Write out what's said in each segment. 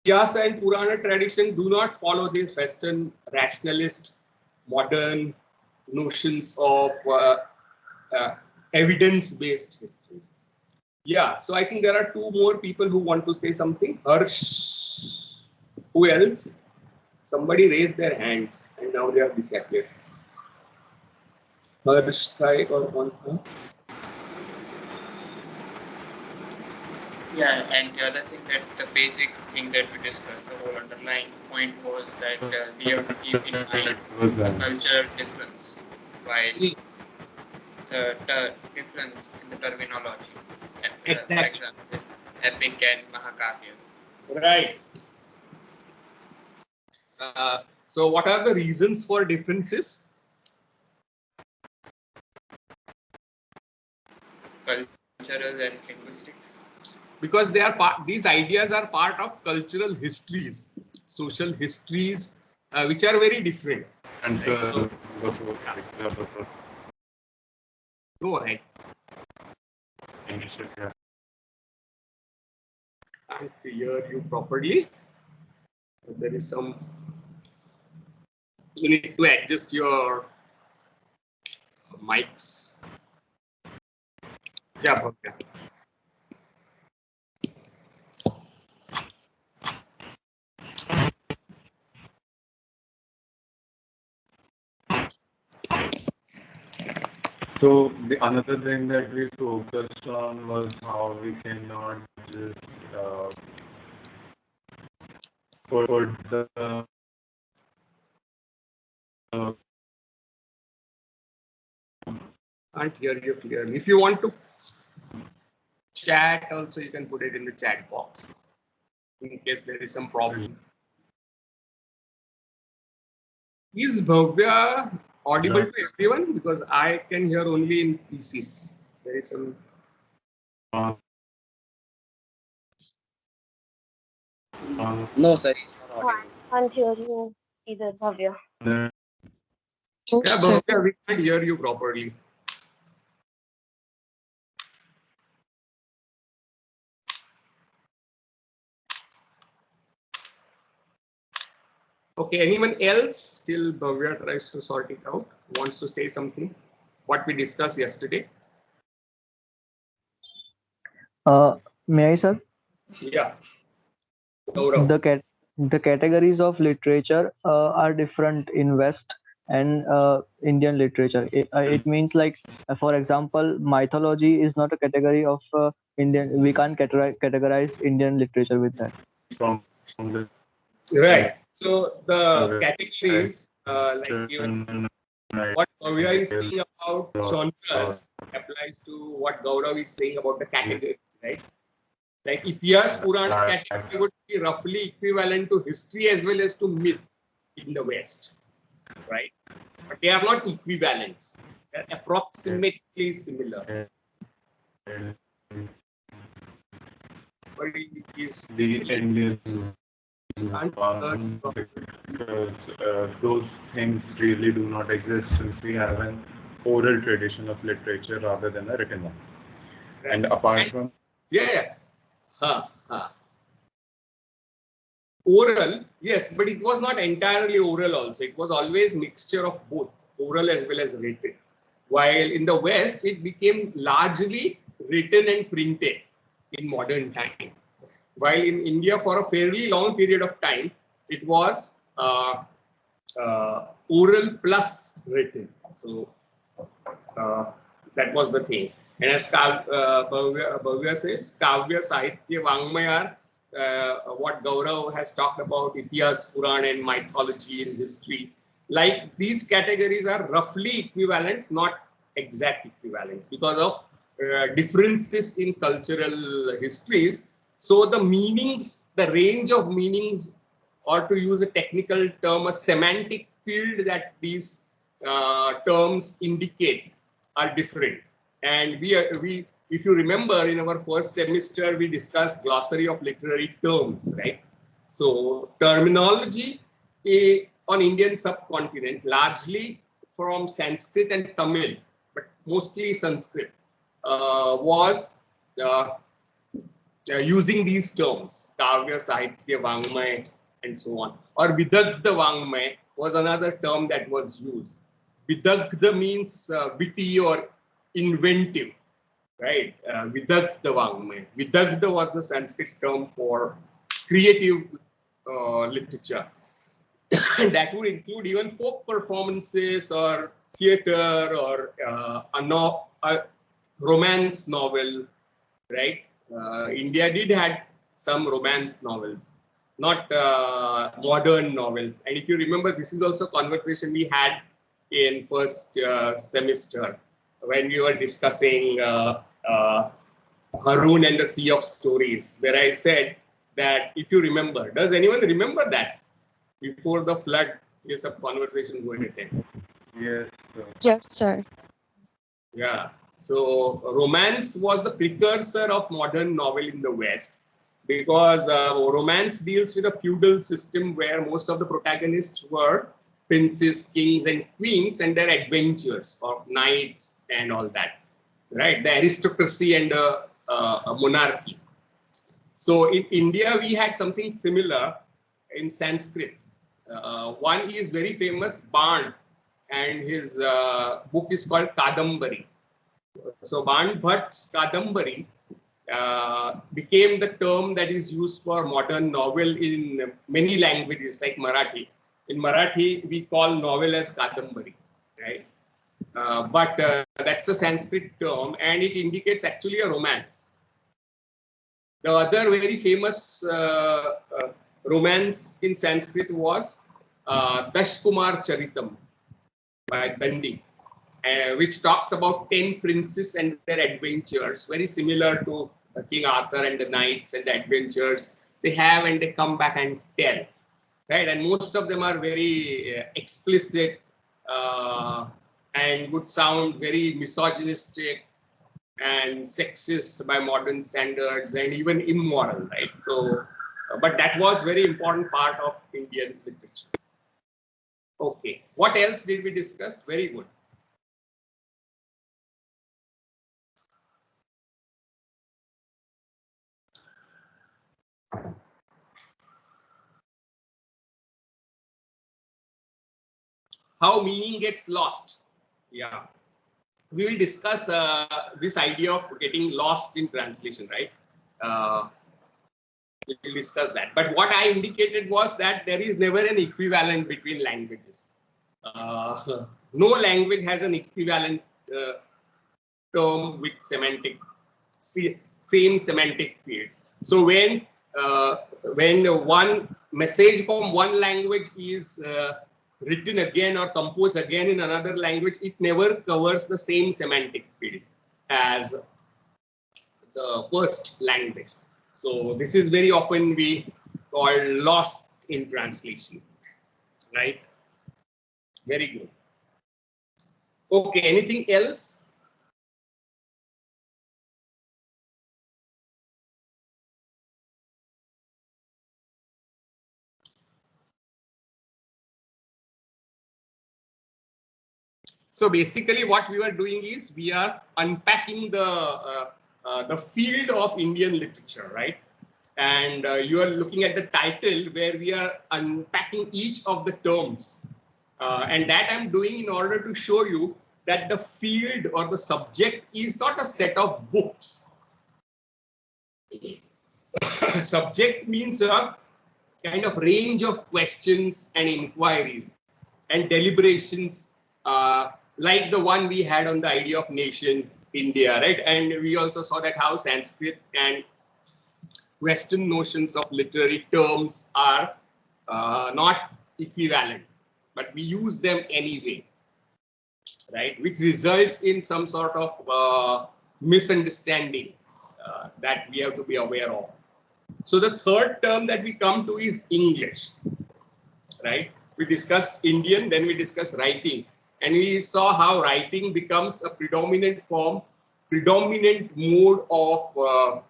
Ityasa and Purana tradition do not follow the Western rationalist modern notions of uh, evidence-based histories. Yeah, so I think there are two more people who want to say something. Harsh, who else? Somebody raised their hands and now they have disappeared. Harsh Thai or Mantha? Yeah, and the other thing that the basic thing that we discussed, the whole underlying point was that we have to keep in mind the cultural difference while the difference in the terminology. For Exactly. example, epic and Mahakavya. Right. So, what are the reasons for differences? Cultural and linguistics. Because they are part. These ideas are part of cultural histories, social histories, which are very different. And Right? So, go ahead. Can't hear you properly. There is some. You need to adjust your mics. Yeah, Bhavya. So the another thing that we focused on was how we cannot just put the Can't hear you clearly. If you want to chat, also you can put it in the chat box in case there is some problem. Is Bhavya audible to everyone? Because I can hear only in pieces. There is some. No, sir, it's not I audible. can't hear you either, Bhavya. Yeah, Bhavya, we can't hear you properly. Okay, anyone else till Bhavya tries to sort it out, wants to say something? What we discussed yesterday? May I, sir? Yeah. Gaurav. The categories of literature are different in West and Indian literature. It means like, for example, mythology is not a category of Indian. We can't categorize Indian literature with that. from the Right. So the categories, like even what Bhavya is saying about genres applies to what Gaurav is saying about the categories, right? Like Ityas Purana category would be roughly equivalent to history as well as to myth in the West, right? But they are not equivalent. They are approximately similar. But it is the Indian one because those things really do not exist since we have an oral tradition of literature rather than a written one. And apart from yeah. Oral, yes, but it was not entirely oral also. It was always mixture of both, oral as well as written. While in the West, it became largely written and printed in modern time. While in India, for a fairly long period of time, it was oral plus written. So that was the thing. And as Bhavya says, Kavya, Sahitya, Vangmaya, what Gaurav has talked about, Ityas, Puran, and mythology and history. Like these categories are roughly equivalent, not exact equivalents, because of differences in cultural histories. So the meanings, the range of meanings, or to use a technical term, a semantic field that these terms indicate are different. And we, if you remember, in our first semester, we discussed glossary of literary terms, right? So terminology on Indian subcontinent, largely from Sanskrit and Tamil, but mostly Sanskrit, was using these terms, Kavya, Sahitya, Vangmay, and so on. Or Vidagdha Vangmay was another term that was used. Vidagdha means witty or inventive, right? Vidagdha Vangmay. Vidagdha was the Sanskrit term for creative literature. And that would include even folk performances or theater or a romance novel, right? India did had some romance novels, not modern novels. And if you remember, this is also a conversation we had in first semester when we were discussing Haroun and the Sea of Stories, where I said that if you remember, does anyone remember that? Before the flood is a conversation going ahead. Yes, sir. Yes, sir. Yeah. So romance was the precursor of modern novel in the West because romance deals with a feudal system where most of the protagonists were princes, kings, and queens and their adventures of knights and all that, right? The aristocracy and a monarchy. So in India, we had something similar in Sanskrit. One is very famous, Ban, and his book is called Kadambari. So Ban Bhatt's Kadambari became the term that is used for modern novel in many languages like Marathi. In Marathi, we call novel as Kadambari, right? But that's a Sanskrit term and it indicates actually a romance. The other very famous romance in Sanskrit was Dashkumar Charitam by Dandi, which talks about 10 princes and their adventures, very similar to King Arthur and the knights and the adventures they have and they come back and tell, right? And most of them are very explicit and would sound very misogynistic and sexist by modern standards and even immoral, right? So, but that was very important part of Indian literature. Okay, what else did we discuss? Very good. How meaning gets lost. Yeah, we will discuss this idea of getting lost in translation, right? We will discuss that. But what I indicated was that there is never an equivalent between languages. No language has an equivalent term with same semantic field. So when one message from one language is written again or composed again in another language, it never covers the same semantic field as the first language. So this is very often we call lost in translation, right? Very good. Okay, anything else? So basically what we are doing is we are unpacking the field of Indian literature, right? And you are looking at the title where we are unpacking each of the terms. And that I'm doing in order to show you that the field or the subject is not a set of books. Subject means a kind of range of questions and inquiries and deliberations like the one we had on the idea of nation, India, right? And we also saw that how Sanskrit and Western notions of literary terms are not equivalent, but we use them anyway, right? Which results in some sort of misunderstanding that we have to be aware of. So the third term that we come to is English, right? We discussed Indian, then we discussed writing. And we saw how writing becomes a predominant form, predominant mode of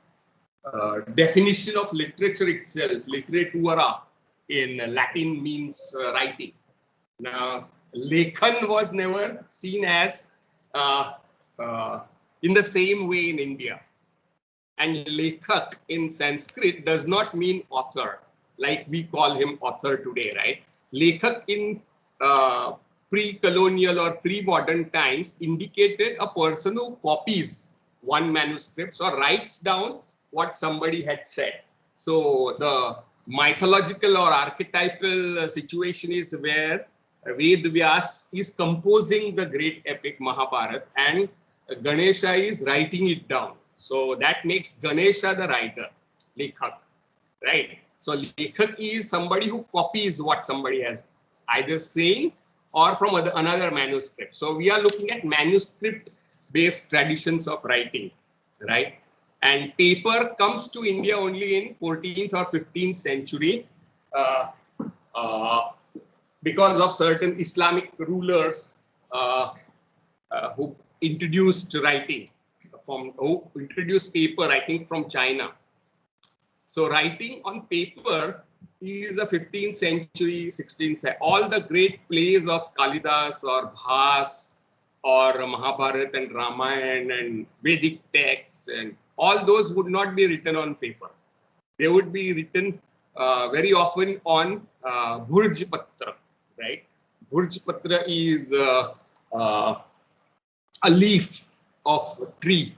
definition of literature itself. Literatura in Latin means writing. Now, Lekhan was never seen as in the same way in India. And lekhak in Sanskrit does not mean author, like we call him author today, right? Lekhak in pre-colonial or pre-modern times indicated a person who copies one manuscript or writes down what somebody had said. So the mythological or archetypal situation is where Ved Vyas is composing the great epic Mahabharata and Ganesha is writing it down. So that makes Ganesha the writer, Lekhak, right? So Lekhak is somebody who copies what somebody has either saying or from another manuscript. So we are looking at manuscript-based traditions of writing, right? And paper comes to India only in 14th or 15th century because of certain Islamic rulers who introduced writing, who introduced paper, I think from China. So writing on paper is a 15th century, 16th century. All the great plays of Kalidas or Bhas or Mahabharata and Ramayana and Vedic texts and all those would not be written on paper. They would be written very often on Bhurj Patra, right? Bhurj Patra is a leaf of a tree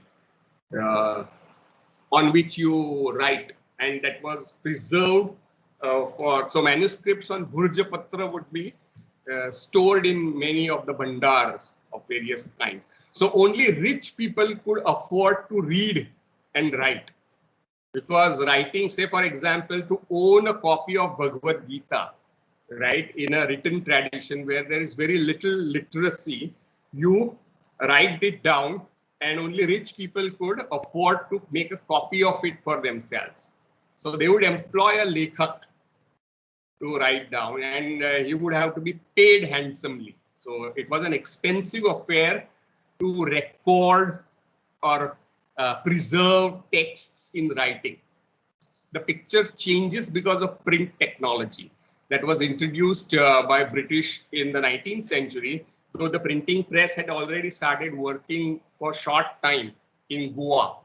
on which you write, and that was preserved so manuscripts on Bhurja Patra would be stored in many of the bandars of various kinds. So only rich people could afford to read and write, because writing, say for example, to own a copy of Bhagavad Gita, right, in a written tradition where there is very little literacy, you write it down and only rich people could afford to make a copy of it for themselves. So they would employ a lekhak to write down, and he would have to be paid handsomely. So it was an expensive affair to record or preserve texts in writing. The picture changes because of print technology that was introduced by British in the 19th century, though the printing press had already started working for a short time in Goa,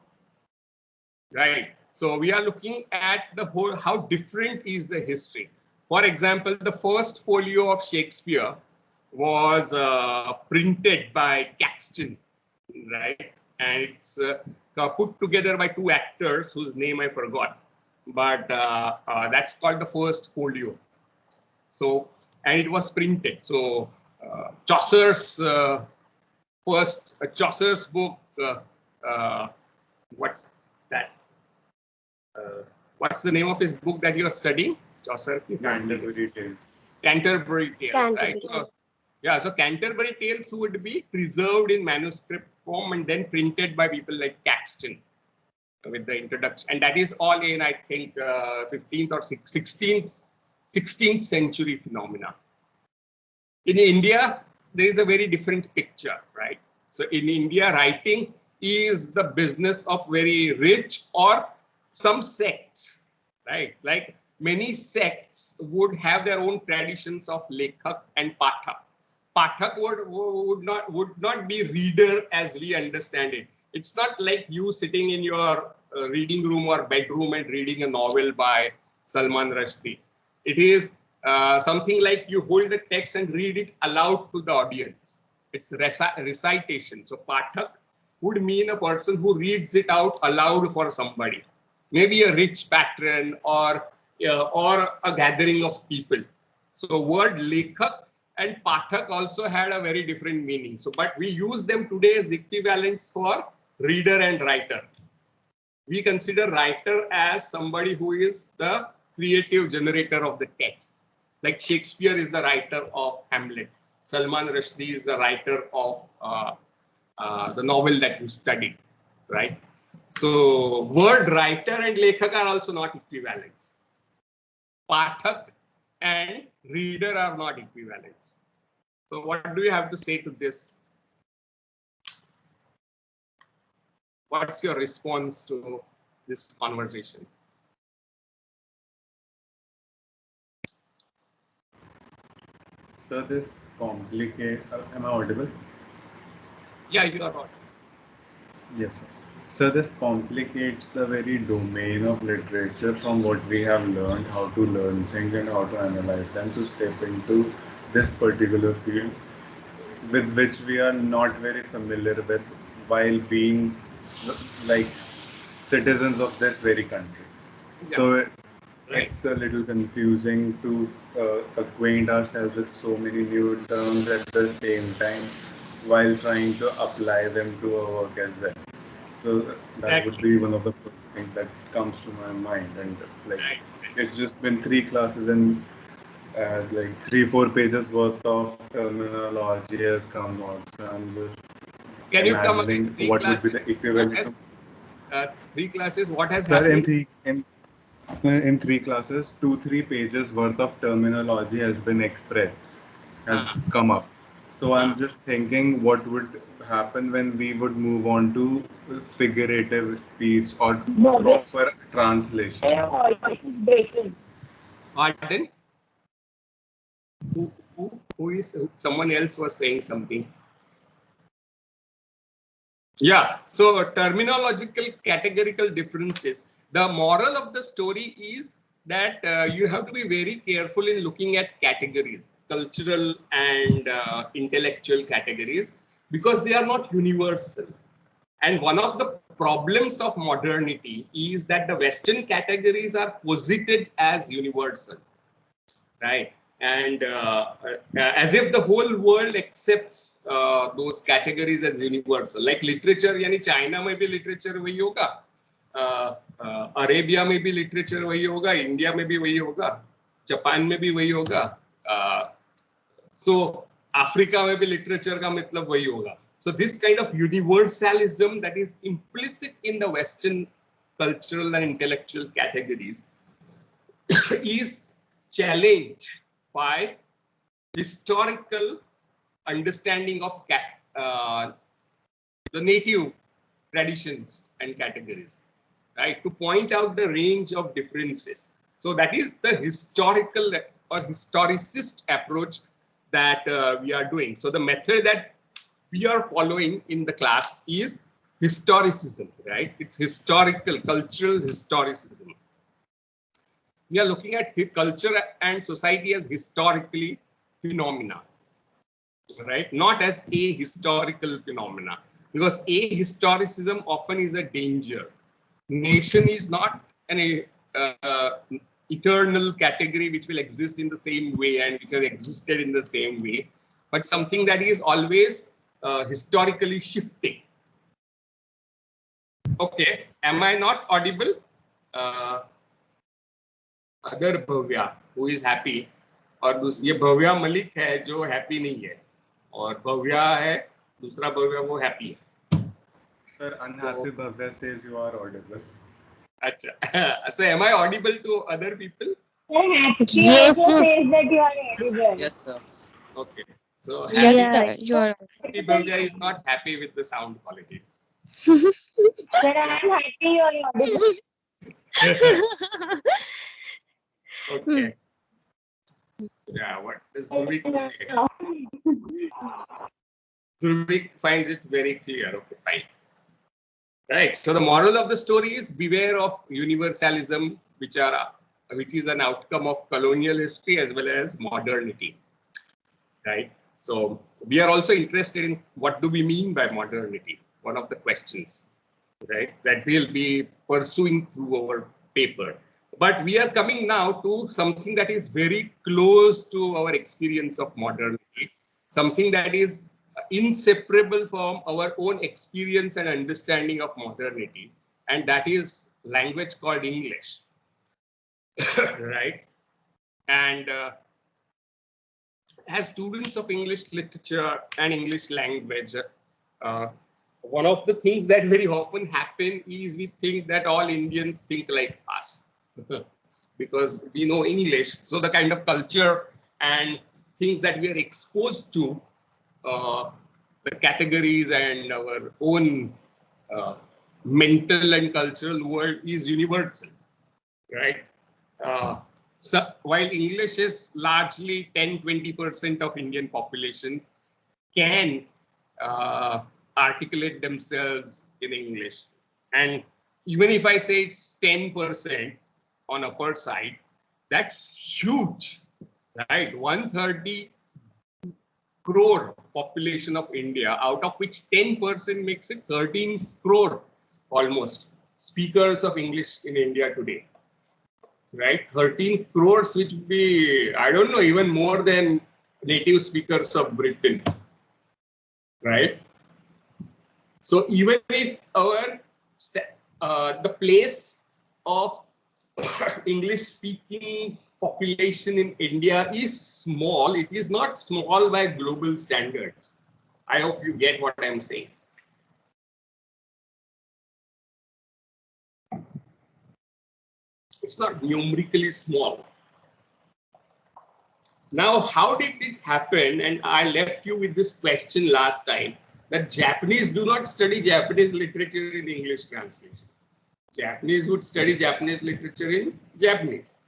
right? So we are looking at the whole, how different is the history. For example, the first folio of Shakespeare was printed by Caxton, right? And it's put together by two actors whose name I forgot, but that's called the first folio. So, and it was printed. So Chaucer's Chaucer's book, what's that? What's the name of his book that you are studying? Chaucer? Canterbury Tales. Canterbury Tales, Canterbury. right? So, yeah, so Canterbury Tales would be preserved in manuscript form and then printed by people like Caxton with the introduction. And that is all in, I think, 15th or 16th century phenomena. In India, there is a very different picture, right? So in India, writing is the business of very rich or some sects, right? Like many sects would have their own traditions of lekhak and pathak. Pathak would not be reader as we understand it. It's not like you sitting in your reading room or bedroom and reading a novel by Salman Rushdie. It is something like you hold the text and read it aloud to the audience. It's recitation. So pathak would mean a person who reads it out aloud for somebody, maybe a rich patron or a gathering of people. So word lekhak and pathak also had a very different meaning. So, but we use them today as equivalents for reader and writer. We consider writer as somebody who is the creative generator of the text. Like Shakespeare is the writer of Hamlet. Salman Rushdie is the writer of the novel that we studied, right? So word writer and lekhak are also not equivalents. Pathak and reader are not equivalents. So what do you have to say to this? What's your response to this conversation? So this complicate. Am I audible? Yeah, you are not. Yes, sir. So this complicates the very domain of literature from what we have learned, how to learn things and how to analyze them, to step into this particular field with which we are not very familiar with while being like citizens of this very country. Yeah. So it's a little confusing to acquaint ourselves with so many new terms at the same time while trying to apply them to our work as well. So that Exactly. would be one of the first things that comes to my mind. And like it's just been 3 classes and like 3-4 pages worth of terminology has come out. So I'm just Can you come again? imagining 3 what would classes? be the equivalent What has, of 3 classes, what has Sir, happened? in 3 classes, 2-3 pages worth of terminology has been expressed, has come up. So I'm just thinking what would happen when we would move on to figurative speech or proper translation. Pardon? Who is, someone else was saying something. Yeah, so terminological categorical differences. The moral of the story is that you have to be very careful in looking at categories, cultural and intellectual categories, because they are not universal. And one of the problems of modernity is that the Western categories are posited as universal, right? And as if the whole world accepts those categories as universal. Like literature, यानी China में भी literature वही होगा, Arabia में भी literature वही होगा, India में भी वही होगा, जापान में भी वही होगा, so अफ्रीका में भी literature का मतलब वही होगा. So this kind of universalism that is implicit in the Western cultural and intellectual categories is challenged by historical understanding of the native traditions and categories, right? To point out the range of differences. So that is the historical or historicist approach that we are doing. So the method that we are following in the class is historicism, right? It's historical, cultural historicism. We are looking at culture and society as historically phenomena, right? Not as a historical phenomena, because a historicism often is a danger. Nation is not an eternal category which will exist in the same way and which has existed in the same way, but something that is always historically shifting. Okay, am I not audible? Other Bhavya who is happy, और ये भव्या मलिक है जो happy नहीं है, और भव्या है दूसरा भव्या वो हैप्पी है. Sir, unhappy Bhavya says you are audible. अच्छा. So am I audible to other people? Yes, sir. Says that you are audible. Yes, sir. Okay. So Yes, sir. You are. happy Bhavya is not happy with the sound quality. Sir, I am happy you are audible. Okay. Yeah, what does Dhurvik say? Dhurvik finds it very clear. Okay, fine. Right. So the moral of the story is beware of universalism, which is an outcome of colonial history as well as modernity. Right. So we are also interested in what do we mean by modernity? One of the questions, right, that we'll be pursuing through our paper. But we are coming now to something that is very close to our experience of modernity, something that is inseparable from our own experience and understanding of modernity, and that is language called English. Right? And as students of English literature and English language, one of the things that very often happen is we think that all Indians think like us because we know English. So the kind of culture and things that we are exposed to, the categories and our own mental and cultural world is universal, right? So while English is largely 10-20% of Indian population can articulate themselves in English, And even if I say it's 10% on upper side, that's huge, right? 130 crore population of India, out of which 10% makes it 13 crore almost speakers of English in India today, right? 13 crores, which would be, I don't know, even more than native speakers of Britain, right? So even if our the place of English speaking population in India is small, it is not small by global standards. I hope you get what I'm saying. It's not numerically small. Now, how did it happen? And I left you with this question last time, that Japanese do not study Japanese literature in English translation. Japanese would study Japanese literature in Japanese.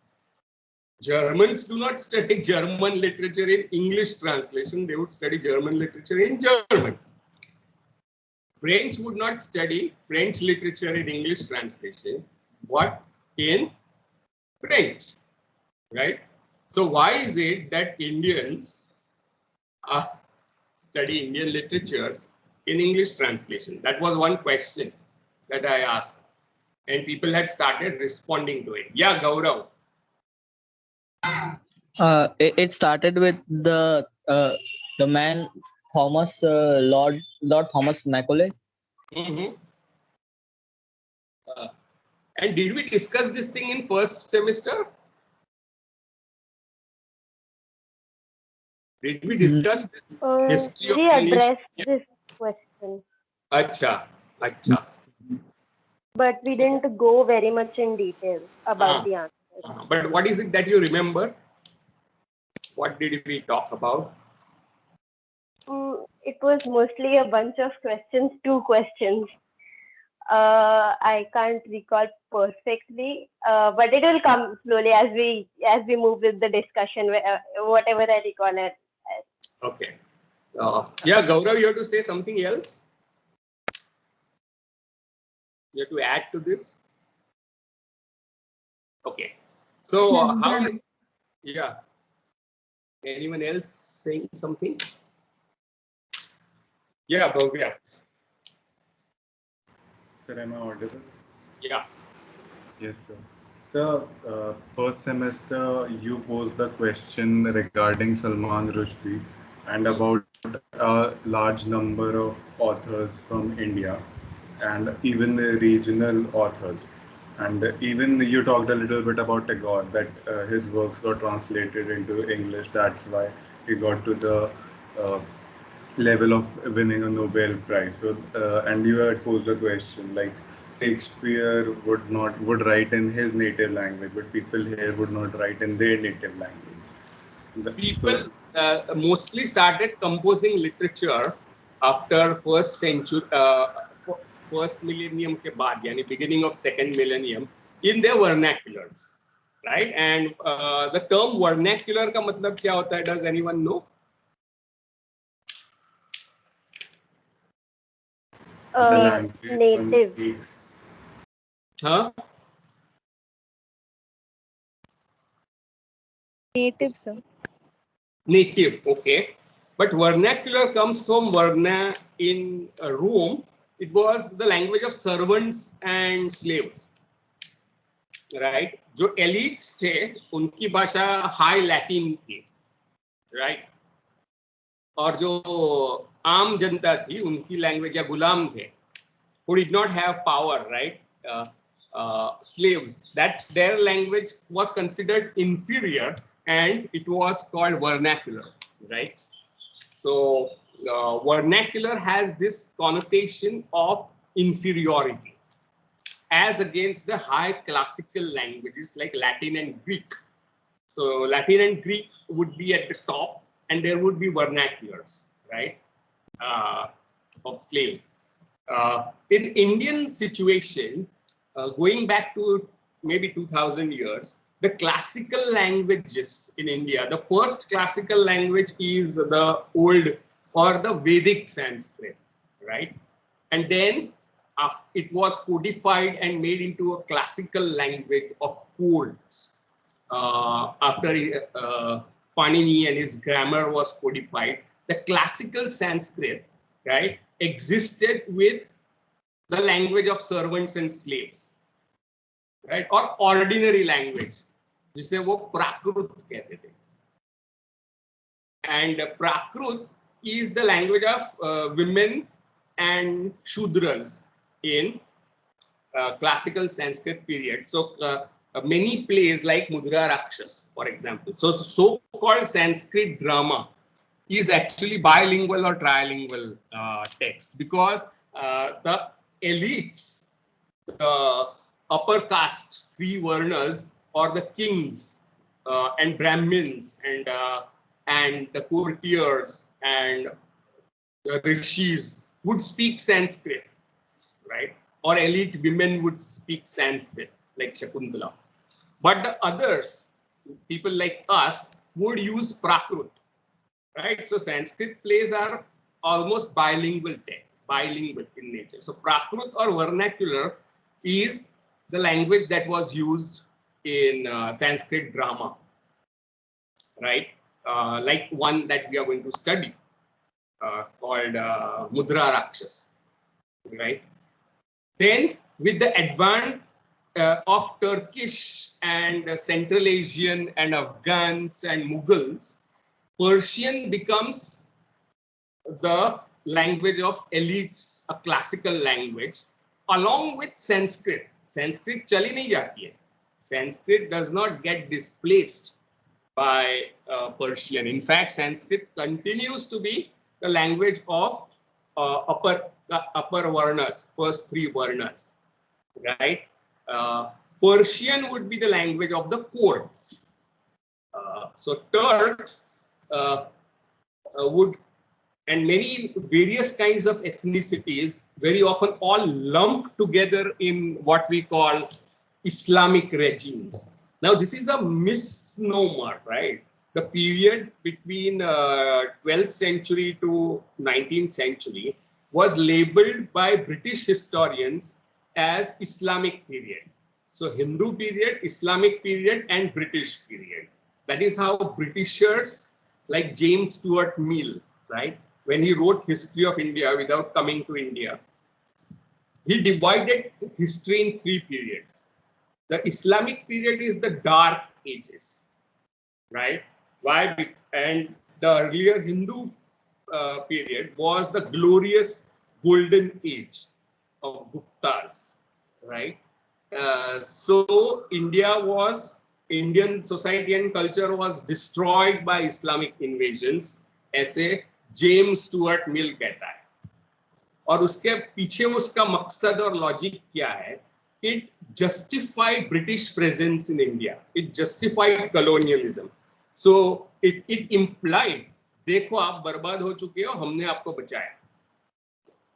Germans do not study German literature in English translation. They would study German literature in German. French would not study French literature in English translation, but in French, right? So why is it that Indians study Indian literatures in English translation? That was one question that I asked, and people had started responding to it. Yeah, Gaurav. It started with the man Thomas Lord Thomas Macaulay. Mm-hmm. And did we discuss this thing in first semester? Did we discuss this history of We English? addressed this question, Acha. but we didn't go very much in detail about the answers. But what is it that you remember? What did we talk about? It was mostly a bunch of questions, 2 questions. I can't recall perfectly, but it will come slowly as we move with the discussion. Whatever I recall it. Okay. Yeah, Gaurav, you have to say something else. You have to add to this. Okay. So how? Yeah. Anyone else saying something? Yeah, Bhavya. Sir, am I audible? Yeah. Yes, sir. So, first semester, you posed the question regarding Salman Rushdie and about a large number of authors from India and even the regional authors. And even you talked a little bit about Tagore, that his works got translated into English. That's why he got to the uh, level of winning a Nobel Prize. So, and you had posed a question like Shakespeare would write in his native language, but people here would not write in their native language. People mostly started composing literature after first millennium के बाद, यानी beginning of second millennium, in their vernaculars, right? And the term vernacular का मतलब क्या होता है? Does anyone know? Native. Huh? Native, sir. Native, okay. But vernacular comes from Varna in Rome. It was the language of servants and slaves, right? जो elites थे, उनकी भाषा high Latin थी, right? और जो आम जनता थी, उनकी language या गुलाम थे, who did not have power, right? Slaves, that their language was considered inferior and it was called vernacular, right? So vernacular has this connotation of inferiority as against the high classical languages like Latin and Greek. So Latin and Greek would be at the top and there would be vernaculars, right, of slaves. In Indian situation, going back to maybe 2000 years, the classical languages in India, the first classical language is the old or the Vedic Sanskrit, right? And then it was codified and made into a classical language of codes. After Panini and his grammar was codified, the classical Sanskrit, right, existed with the language of servants and slaves, right, or ordinary language, जिसे वो प्राकृत कहते थे. And Prakrit is the language of women and Shudras in classical Sanskrit period. So many plays like Mudra Rakshas, for example. So so-called Sanskrit drama is actually bilingual or trilingual text, because the elites, the upper caste, 3 varnas, or the kings and Brahmins and the courtiers and the rishis would speak Sanskrit, right? Or elite women would speak Sanskrit, like Shakuntala. But the others, people like us, would use Prakrit, right? So Sanskrit plays are almost bilingual in nature. So Prakrit or vernacular is the language that was used in Sanskrit drama, right? Like one that we are going to study, called Mudra Rakshas, right? Then with the advent of Turkish and Central Asian and Afghans and Mughals, Persian becomes the language of elites, a classical language, along with Sanskrit. Sanskrit chali nahi jati hai. Sanskrit does not get displaced by Persian. In fact, Sanskrit continues to be the language of upper varnas, first 3 varnas, right? Persian would be the language of the courts. So Turks would, and many various kinds of ethnicities, very often all lumped together in what we call Islamic regimes. Now, this is a misnomer, right? The period between 12th century to 19th century was labeled by British historians as Islamic period. So Hindu period, Islamic period, and British period. That is how Britishers like James Stuart Mill, right, when he wrote History of India without coming to India, he divided history in 3 periods. The Islamic period is the Dark Ages, right? Why? And the earlier Hindu period was the glorious golden age of Guptas, right? So Indian society and culture was destroyed by Islamic invasions, ऐसे James Stuart Mill कहता है. और उसके पीछे उसका मकसद और logic क्या है? It justified British presence in India. It justified colonialism. So it implied, देखो आप बर्बाद हो चुके हो, हमने आपको बचाया.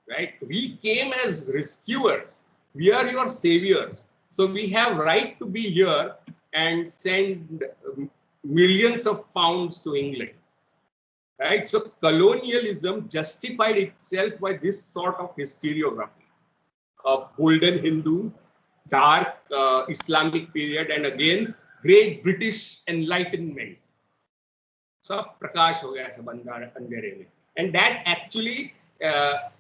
Right? We came as rescuers. We are your saviors. So we have right to be here and send millions of pounds to England. Right? So colonialism justified itself by this sort of historiography of golden Hindu, dark Islamic period, and again great British Enlightenment. So prakash ho gaya sab andhere mein. And that actually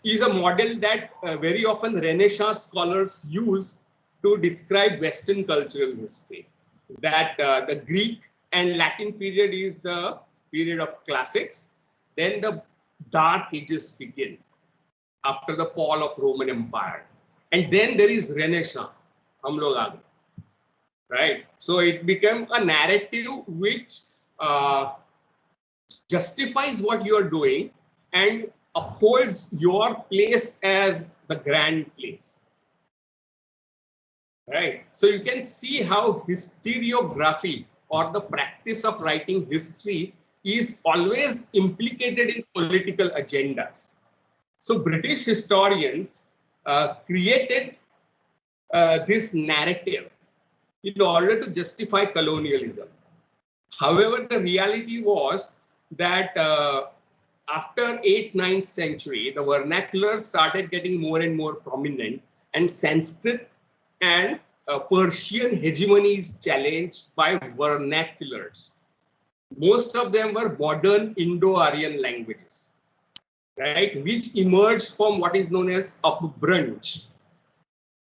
is a model that very often Renaissance scholars use to describe Western cultural history. That the Greek and Latin period is the period of classics. Then the Dark Ages begin after the fall of Roman Empire. And then there is Renaissance. Hum log aa gaye. Right? So it became a narrative which justifies what you are doing and upholds your place as the grand place. Right? So you can see how historiography or the practice of writing history is always implicated in political agendas. So British historians created this narrative in order to justify colonialism. However, the reality was that after 8th, 9th century, the vernacular started getting more and more prominent, and Sanskrit and Persian hegemony is challenged by vernaculars. Most of them were modern Indo-Aryan languages, right, which emerged from what is known as Upbranch.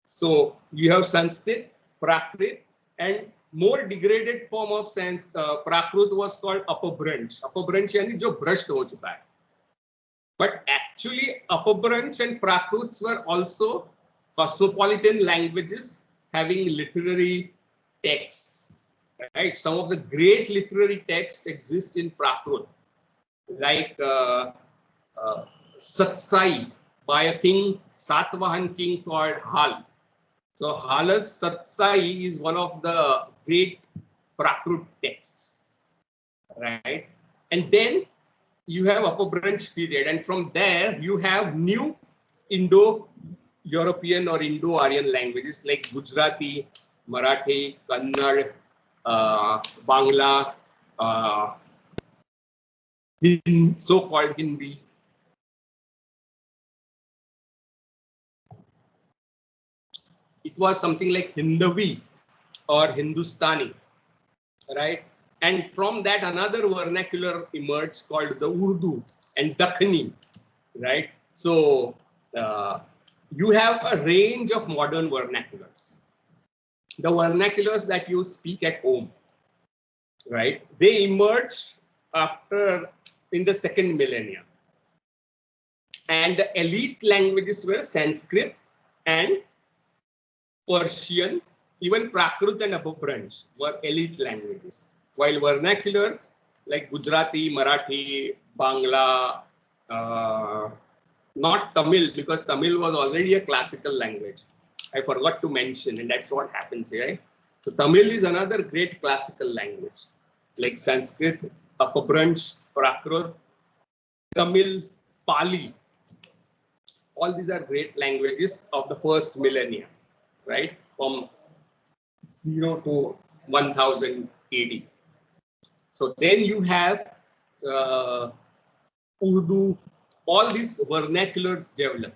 So you have Sanskrit, Prakrit, and more degraded form of Prakrit was called Upbranch. Upbranch यानी जो भ्रष्ट हो चुका है. But actually, Upbranch and Prakrits were also cosmopolitan languages having literary texts. Right, some of the great literary texts exist in Prakrit, like Satsai by a king, Satvahan king called Hal. So Hal's Satsai is one of the great Prakrit texts, right? And then you have Upbranch period, and from there you have new Indo-European or Indo-Aryan languages like Gujarati, Marathi, Kannada, Bangla, so-called Hindi. It was something like Hindavi or Hindustani, right? And from that, another vernacular emerged called the Urdu and Dakhini, right? So you have a range of modern vernaculars. The vernaculars that you speak at home, right? They emerged after in the second millennium. And the elite languages were Sanskrit and Persian. Even Prakrit and Upbranch were elite languages, while vernaculars like Gujarati, Marathi, Bangla, not Tamil, because Tamil was already a classical language. I forgot to mention, and that's what happens here. Right? So Tamil is another great classical language, like Sanskrit, Upbranch, Prakrit, Tamil, Pali. All these are great languages of the first millennium, right? From 0 to 1000 AD. So then you have Urdu, all these vernaculars develop.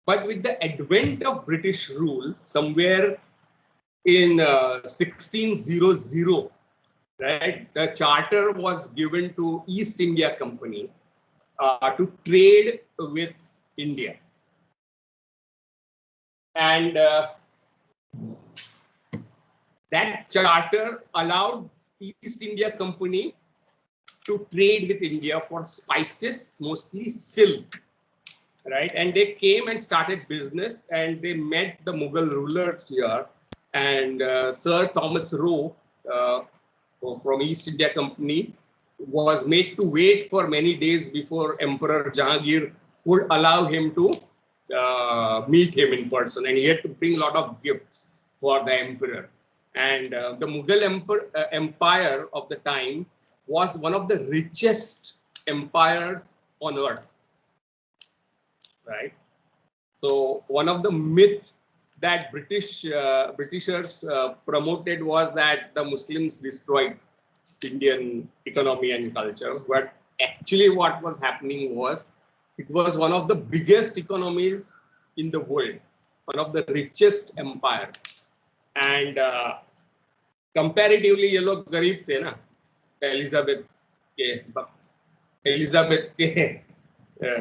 But with the advent of British rule, somewhere in 1600, right, the charter was given to East India Company to trade with India. And that charter allowed East India Company to trade with India for spices, mostly silk, right? And they came and started business, and they met the Mughal rulers here. And Sir Thomas Roe from East India Company was made to wait for many days before Emperor Jahangir would allow him to meet him in person, and he had to bring a lot of gifts for the emperor. And the Mughal empire of the time was one of the richest empires on earth, right? So one of the myths that Britishers promoted was that the Muslims destroyed Indian economy and culture, but actually what was happening was it was one of the biggest economies in the world, one of the richest empires. And comparatively, ये लोग गरीब थे ना, Elizabeth के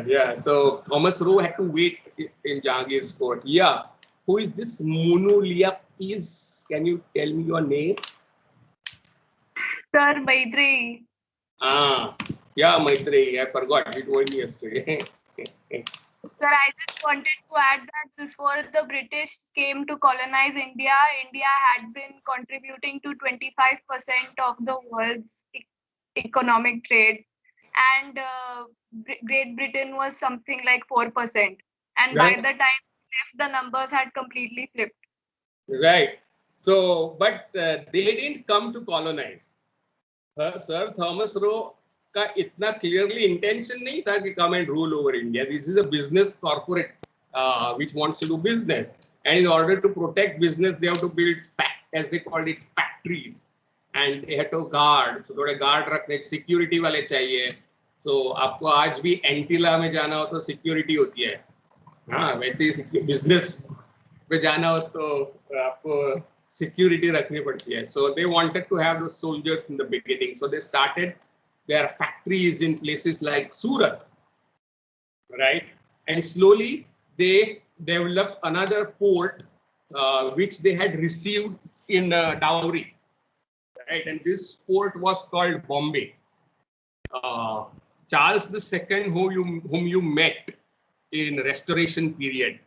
yeah. So Thomas Roe had to wait in Jahangir's court. Yeah. Who is this Munu Liap? Please, can you tell me your name? Sir Maitreyi. Yeah, Maitreyi. I forgot. You told me yesterday. Sir, I just wanted to add that before the British came to colonize India, India had been contributing to 25% of the world's economic trade, and Great Britain was something like 4%. And right. By the time the numbers had completely flipped. Right. So, but they didn't come to colonize. Sir Thomas Roe का इतना clearly intention नहीं था कि come and rule over India. This is a business corporate which wants to do business, and in order to protect business, they have to build as they called it, factories, and they had to guard. So थोड़े guard रखने, security वाले चाहिए. So आपको आज भी एंटीला में जाना हो तो security होती है, हाँ, वैसे बिजनेस पे जाना हो तो आपको सिक्योरिटी रखनी पड़ती है. So they wanted to have those soldiers in the beginning. So they started their factories in places like Surat, right? And slowly they developed another port which they had received in dowry, right? And this port was called Bombay. Charles II, whom you met in Restoration period,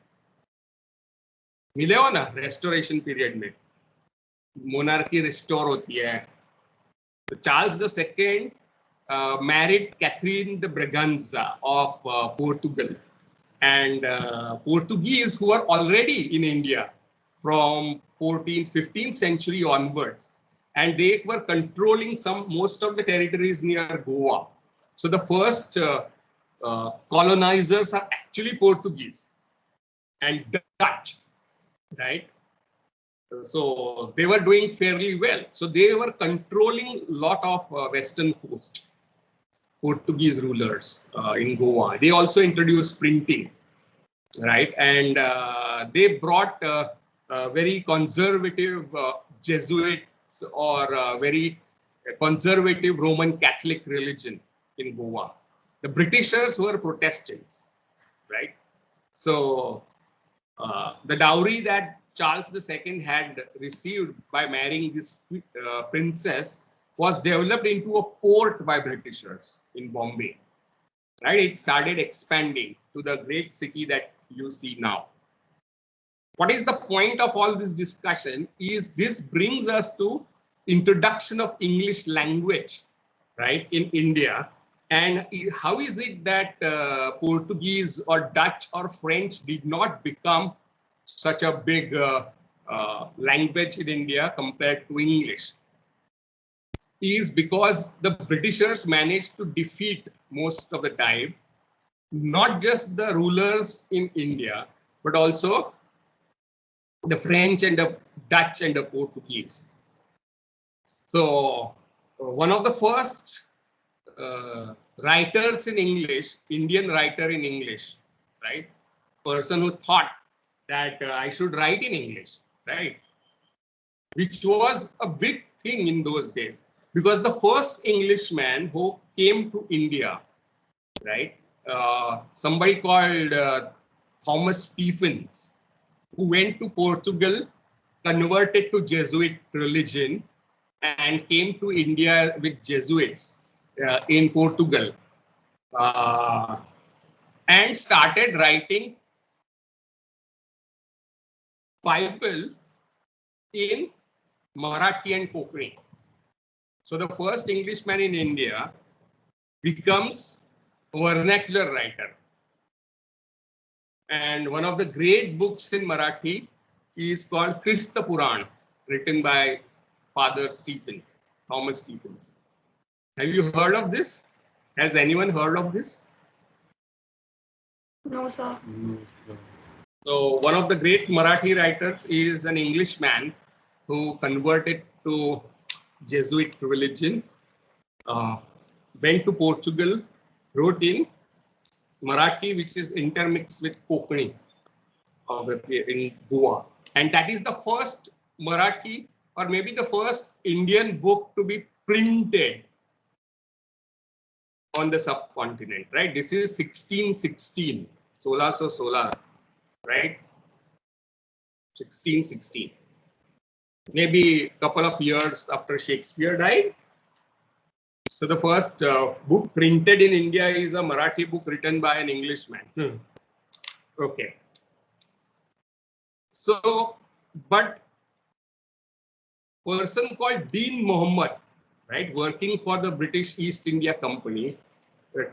मिले हो ना Restoration period में monarchy restore होती है. So Charles II married Catherine de Braganza of Portugal, and Portuguese who were already in India from 14th, 15th century onwards, and they were controlling most of the territories near Goa. So the first colonizers are actually Portuguese and Dutch, right? So they were doing fairly well. So they were controlling a lot of western coast, Portuguese rulers in Goa. They also introduced printing, right? And they brought very conservative Jesuits or very conservative Roman Catholic religion in Goa. The Britishers were Protestants, right? So the dowry that Charles II had received by marrying this princess was developed into a port by Britishers in Bombay. Right? It started expanding to the great city that you see now. What is the point of all this discussion is this brings us to introduction of English language, right, in India. And how is it that Portuguese or Dutch or French did not become such a big language in India compared to English? Is because the Britishers managed to defeat most of the time, not just the rulers in India, but also the French and the Dutch and the Portuguese. So one of the first writers in English, Indian writer in English, right? Person who thought that I should write in English, right? Which was a big thing in those days, because the first Englishman who came to India, right? Somebody called Thomas Stephens, who went to Portugal, converted to Jesuit religion, and came to India with Jesuits in Portugal, and started writing Bible in Marathi and Konkani. So the first Englishman in India becomes a vernacular writer. And one of the great books in Marathi is called Krista Puran, written by Father Stephens, Thomas Stephens. Have you heard of this? Has anyone heard of this? No, sir. So one of the great Marathi writers is an Englishman who converted to Jesuit religion, went to Portugal, wrote in Marathi, which is intermixed with Konkani in Goa. And that is the first Marathi, or maybe the first Indian book to be printed on the subcontinent, right? This is 1616, 1616, right? 1616. Maybe a couple of years after Shakespeare died. So the first book printed in India is a Marathi book written by an Englishman. Okay. So, but person called Dean Mohammed, right, working for the British East India Company,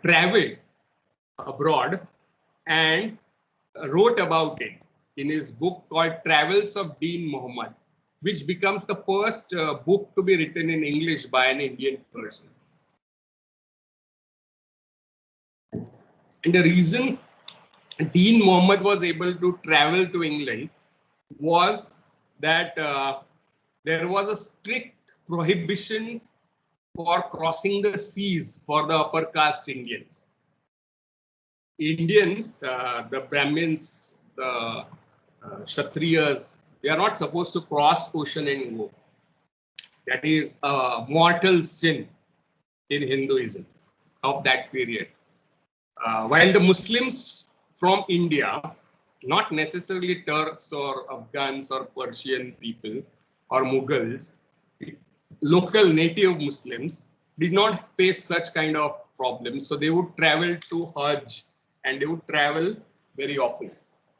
traveled abroad and wrote about it in his book called Travels of Dean Mohammed, which becomes the first book to be written in English by an Indian person. And the reason Dean Mohammed was able to travel to England was that there was a strict prohibition for crossing the seas for the upper caste Indians. Indians, the Brahmins, the Kshatriyas, they are not supposed to cross ocean and go. That is a mortal sin in Hinduism of that period. While the Muslims from India, not necessarily Turks or Afghans or Persian people or Mughals, local native Muslims did not face such kind of problems. So they would travel to Hajj and they would travel very often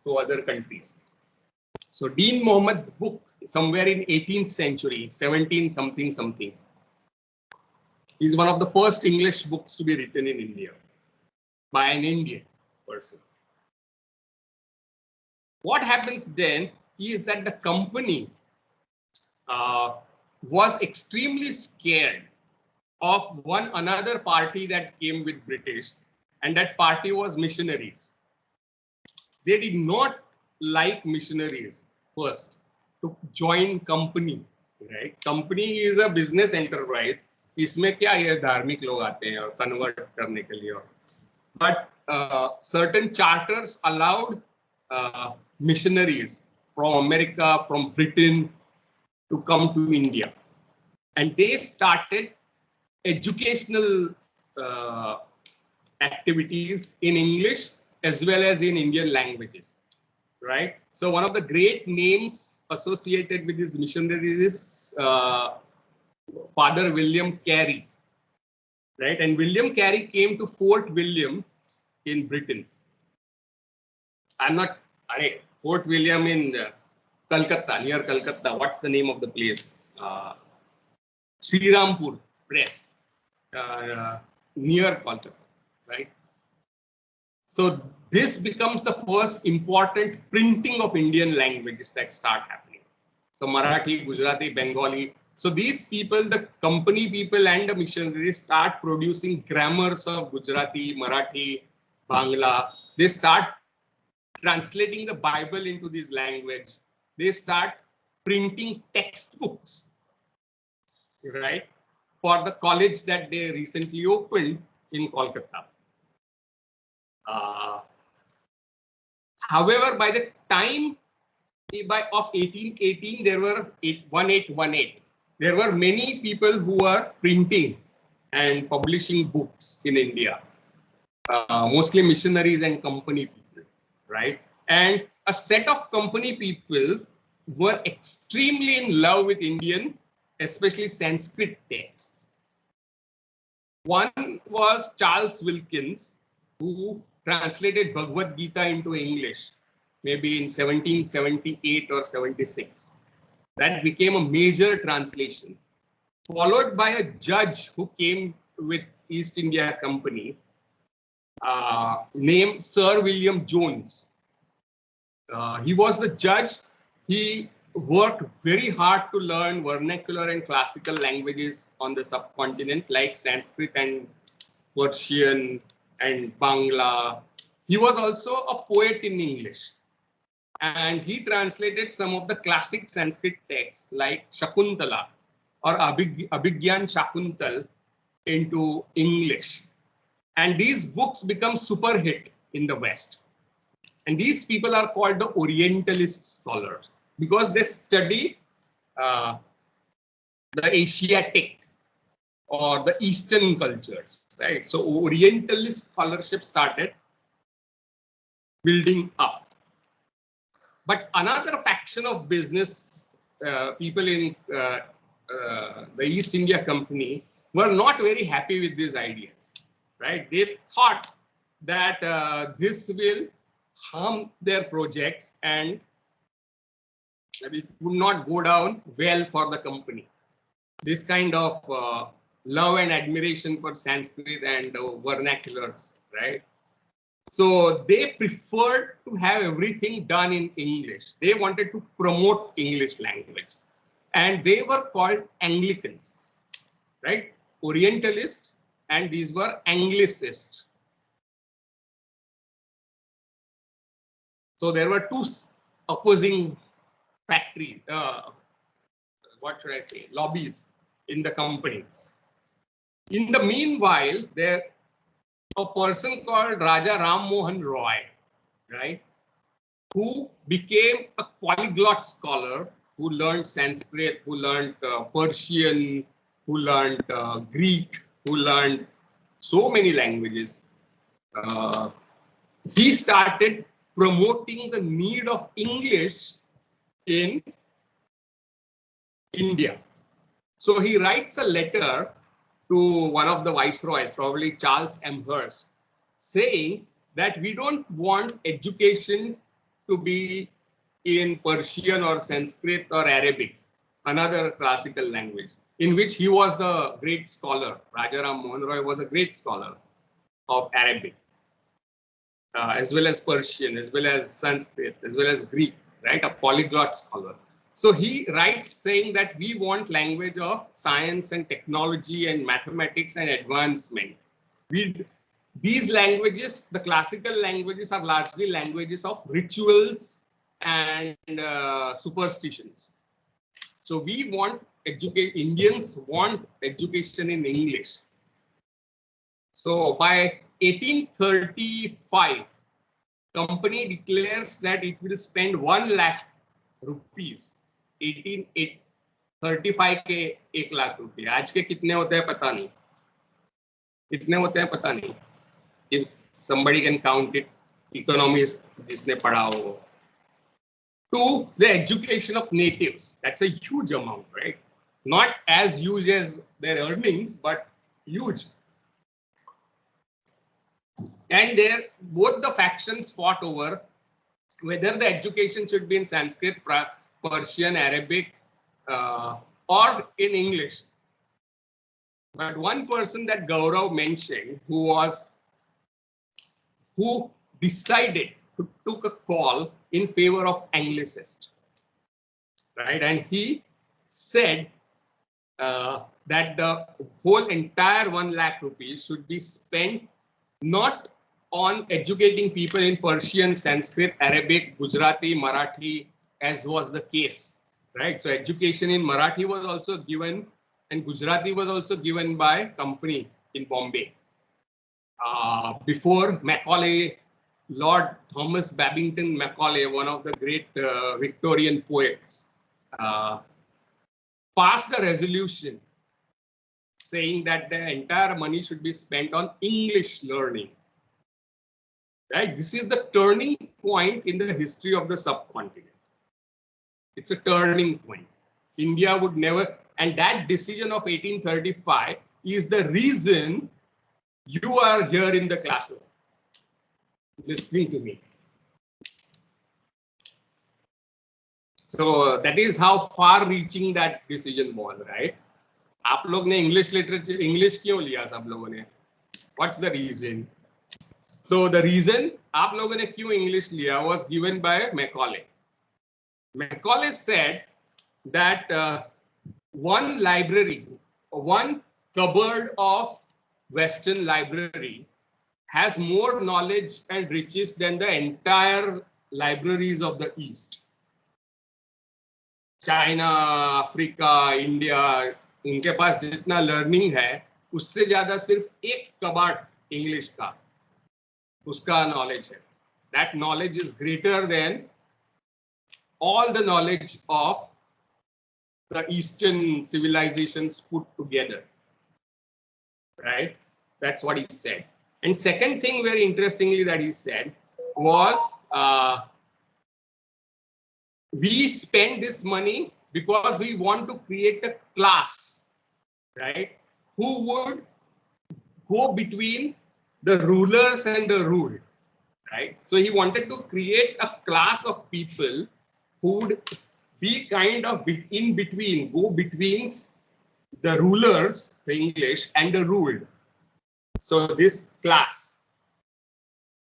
to other countries. So Dean Mohammad's book, somewhere in 18th century, 17 something, is one of the first English books to be written in India by an Indian person. What happens then is that the company was extremely scared of one another party that came with British, and that party was missionaries. They did not like missionaries first to join company, right? Company is a business enterprise. इसमें क्या ये धार्मिक लोग आते हैं और convert करने के लिए. But certain charters allowed missionaries from America, from Britain to come to India. And they started educational activities in English as well as in Indian languages, right? So one of the great names associated with these missionaries is Father William Carey, right? And William Carey came to Fort William in Britain. Fort William in Calcutta, near Calcutta. What's the name of the place? Srirampur Press, near Calcutta, right? So this becomes the first important printing of Indian languages that start happening. So Marathi, Gujarati, Bengali. So these people, the company people and the missionaries start producing grammars of Gujarati, Marathi, Bangla. They start translating the Bible into this language. They start printing textbooks, right, for the college that they recently opened in Kolkata. However, by the time of 1818, there were 1818. There were many people who were printing and publishing books in India, mostly missionaries and company people, right? And a set of company people were extremely in love with Indian, especially Sanskrit texts. One was Charles Wilkins, who translated Bhagavad Gita into English, maybe in 1778 or 76. That became a major translation, followed by a judge who came with East India Company, named Sir William Jones. He was the judge. He worked very hard to learn vernacular and classical languages on the subcontinent, like Sanskrit and Persian and Bangla. He was also a poet in English, and he translated some of the classic Sanskrit texts like Shakuntala or Abhigyan Shakuntal into English. And these books become super hit in the West. And these people are called the Orientalist scholars because they study the Asiatic or the Eastern cultures, right? So Orientalist scholarship started building up. But another faction of business people in the East India Company were not very happy with these ideas, right? They thought that this will harm their projects and it would not go down well for the company. This kind of love and admiration for Sanskrit and vernaculars, right? So they preferred to have everything done in English. They wanted to promote English language. And they were called Anglicans, right? Orientalists, and these were Anglicists. So there were two opposing factories, what should I say, lobbies in the company. In the meanwhile, there a person called Raja Ram Mohan Roy, right, who became a polyglot scholar, who learned Sanskrit, who learned Persian, who learned Greek, who learned so many languages. He started promoting the need of English in India. So he writes a letter to one of the viceroys, probably Charles Amherst, saying that we don't want education to be in Persian or Sanskrit or Arabic, another classical language, in which he was the great scholar. Rajaram Mohan Roy was a great scholar of Arabic, as well as Persian, as well as Sanskrit, as well as Greek, right? A polyglot scholar. So he writes saying that we want language of science and technology and mathematics and advancement. These languages, the classical languages, are largely languages of rituals and superstitions. So we want Indians want education in English. So by 1835, company declares that it will spend 1 lakh rupees. 1835 के 1 लाख रुपए. आज के कितने होते हैं पता नहीं. कितने होते हैं पता नहीं. If somebody can count it, economists जिसने पढ़ा हो. To the education of natives, that's a huge amount, right? Not as huge as their earnings, but huge. And there, both the factions fought over whether the education should be in Sanskrit, Persian, Arabic, or in English. But one person that Gaurav mentioned, who decided, who took a call in favor of Anglicist, right? And he said that the whole entire 1 lakh rupees should be spent not on educating people in Persian, Sanskrit, Arabic, Gujarati, Marathi, as was the case, right? So education in Marathi was also given, and Gujarati was also given by company in Bombay. Before Macaulay, Lord Thomas Babington Macaulay, one of the great Victorian poets, passed a resolution saying that the entire money should be spent on English learning. Right? This is the turning point in the history of the subcontinent. It's a turning point. India would never, and that decision of 1835 is the reason you are here in the classroom, listening to me. So that is how far-reaching that decision was, right? आप लोग ने English literature, English क्यों लिया सब लोगों ने? What's the reason? So the reason आप लोगों ने क्यों English लिया was given by Macaulay. Macaulay said that one library, one cupboard of Western library has more knowledge and riches than the entire libraries of the East. China, Africa, India, उनके पास जितना learning है उससे ज्यादा सिर्फ एक कबाट English का उसका knowledge है. That knowledge is greater than all the knowledge of the Eastern civilizations put together. Right? That's what he said. And second thing, very interestingly, that he said was we spend this money because we want to create a class, right, who would go between the rulers and the ruled, right? So he wanted to create a class of people who would be kind of in between, go between the rulers, the English, and the ruled. So this class,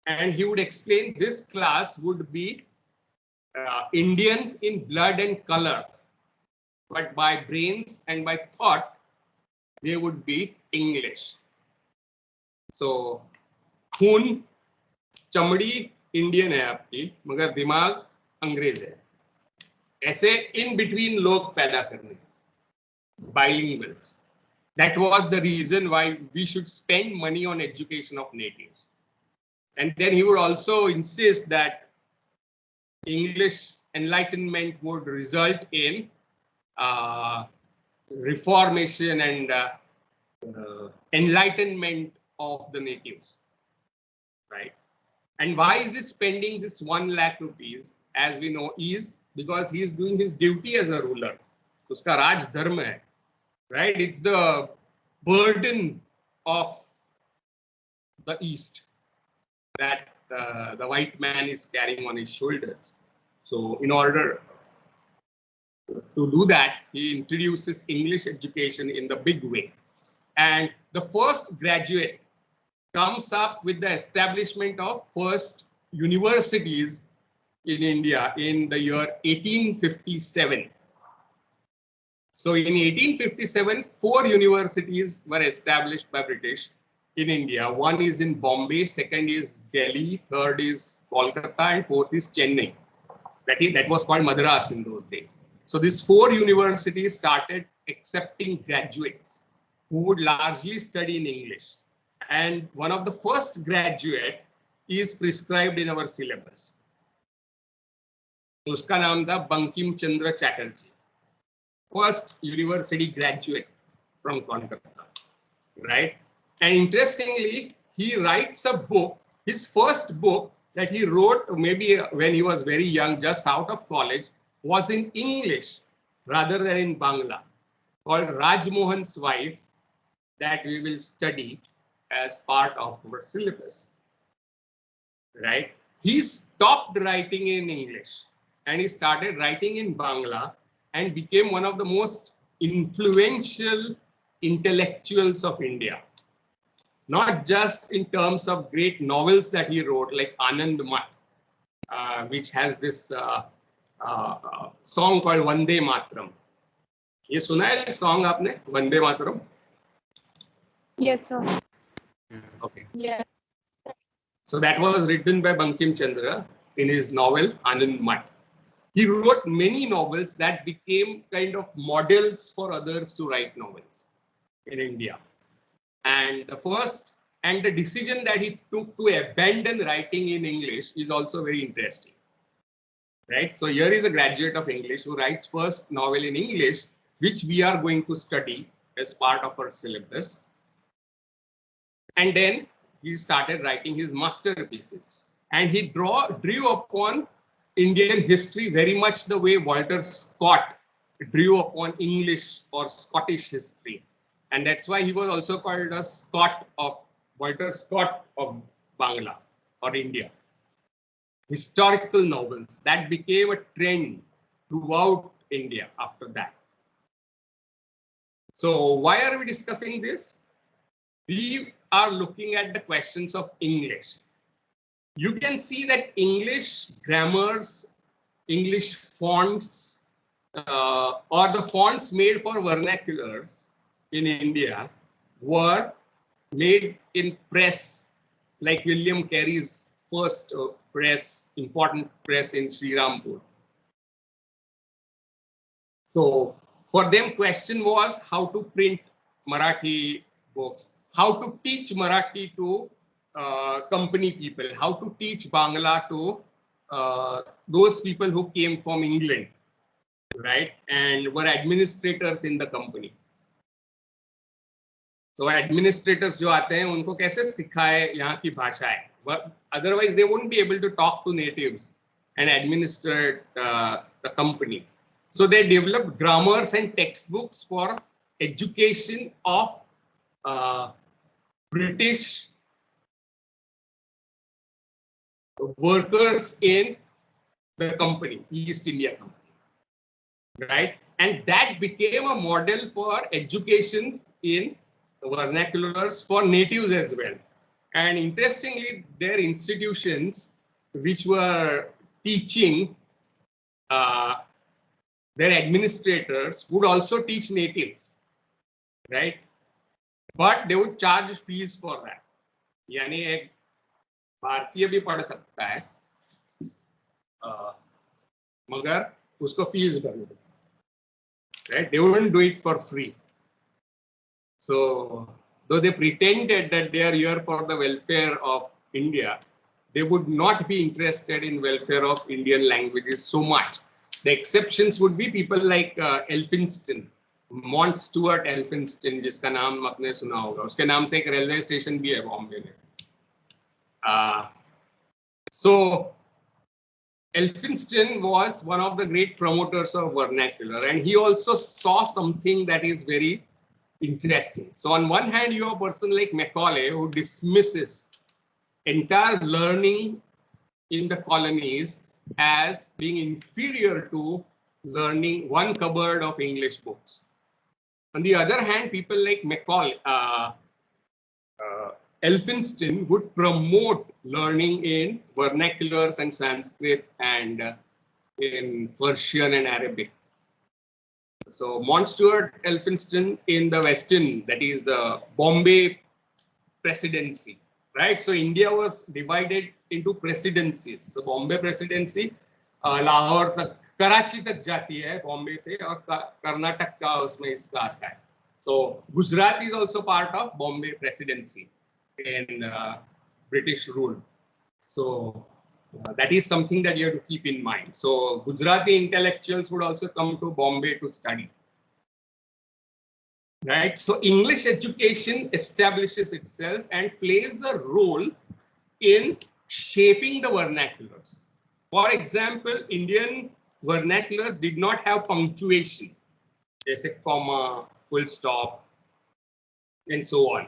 and he would explain this class would be Indian in blood and color, but by brains and by thought, they would be English. So खून चमड़ी Indian है आपकी, मगर दिमाग अंग्रेज है. ऐसे in between लोग पैदा करने, bilinguals. That was the reason why we should spend money on education of natives. And then he would also insist that English enlightenment would result in reformation and enlightenment of the natives, right? And why is he spending this 1 lakh rupees? As we know, is because he is doing his duty as a ruler. Uska Raj Dharma hai, right? It's the burden of the East that the white man is carrying on his shoulders. So in order to do that, he introduces English education in the big way. And the first graduate comes up with the establishment of first universities in India in the year 1857. So in 1857, 4 universities were established by British in India. One is in Bombay, second is Delhi, third is Kolkata, and fourth is Chennai. That was called Madras in those days. So these 4 universities started accepting graduates who would largely study in English. And one of the first graduate is prescribed in our syllabus. उसका नाम था Bankim Chandra Chatterjee, first university graduate from Kolkata, right? And interestingly, he writes a book, his first book that he wrote maybe when he was very young, just out of college, was in English rather than in Bangla, called Rajmohan's Wife, that we will study as part of our syllabus, right? He stopped writing in English and he started writing in Bangla and became one of the most influential intellectuals of India. Not just in terms of great novels that he wrote, like Anand Mat, which has this song called Vande Mataram. ये सुना है song आपने Vande Mataram? Yes, sir. Okay. Yeah. So that was written by Bankim Chandra in his novel Anand Mat. He wrote many novels that became kind of models for others to write novels in India. And the decision that he took to abandon writing in English is also very interesting, right? So here is a graduate of English who writes first novel in English, which we are going to study as part of our syllabus. And then he started writing his masterpieces, and he drew upon Indian history very much the way Walter Scott drew upon English or Scottish history. And that's why he was also called a Walter Scott of Bangla or India. Historical novels that became a trend throughout India after that. So why are we discussing this? We are looking at the questions of English. You can see that English grammars, English fonts, or the fonts made for vernaculars in India were made in press, like William Carey's first important press in Srirampur. So for them, question was how to print Marathi books, how to teach Marathi to company people, how to teach Bangla to those people who came from England, right, and were administrators in the company. तो administrators जो आते हैं उनको कैसे सिखाए यहाँ की भाषाएं, otherwise they won't be able to talk to natives and administer the company. So they developed grammars and textbooks for education of British workers in the company, East India Company, right? And that became a model for education in vernaculars for natives as well. And interestingly, their institutions which were teaching their administrators would also teach natives, right? But they would charge fees for that. यानी एक भारतीय भी पढ़ सकता है मगर उसको fees भरनी, right? They wouldn't do it for free. So though they pretended that they are here for the welfare of India, they would not be interested in welfare of Indian languages so much. The exceptions would be people like Elphinstone, Mont Stuart Elphinstone, जिसका नाम आपने सुना होगा. उसके नाम से एक railway station भी है बॉम्बे में. So Elphinstone was one of the great promoters of vernacular, and he also saw something that is very interesting. So on one hand, you have a person like Macaulay who dismisses entire learning in the colonies as being inferior to learning one cupboard of English books. On the other hand, people like Macaulay, Elphinstone would promote learning in vernaculars and Sanskrit and in Persian and Arabic. So Mont Stuart Elphinstone in the Western, that is the Bombay presidency, right? So India was divided into presidencies. So Bombay presidency, Lahore तक, Karachi तक जाती है Bombay से, और Karnataka का उसमें हिस्सा आता है. So Gujarat is also part of Bombay presidency in British rule. So that is something that you have to keep in mind. So Gujarati intellectuals would also come to Bombay to study. Right. So English education establishes itself and plays a role in shaping the vernaculars. For example, Indian vernaculars did not have punctuation, जैसे comma, full stop, and so on.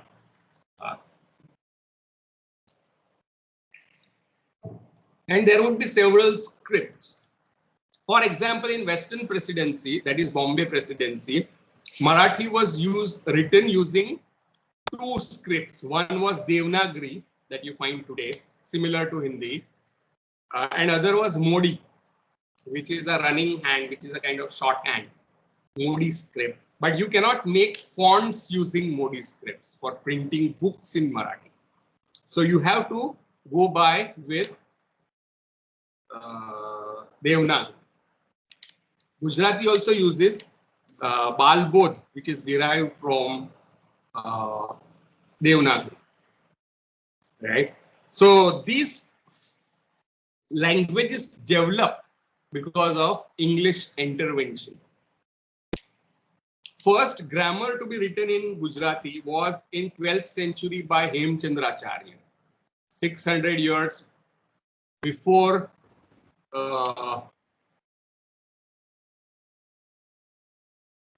And there would be several scripts. For example, in Western presidency, that is Bombay presidency, Marathi was written using two scripts. One was Devanagari that you find today, similar to Hindi, and other was Modi, which is a running hand, which is a kind of shorthand, Modi script. But you cannot make fonts using Modi scripts for printing books in Marathi. So you have to go by with Devanagari. Gujarati also uses Balbodh, which is derived from Devanagari. Right? So these languages develop because of English intervention. First grammar to be written in Gujarati was in 12th century by Hemchandracharya, 600 years before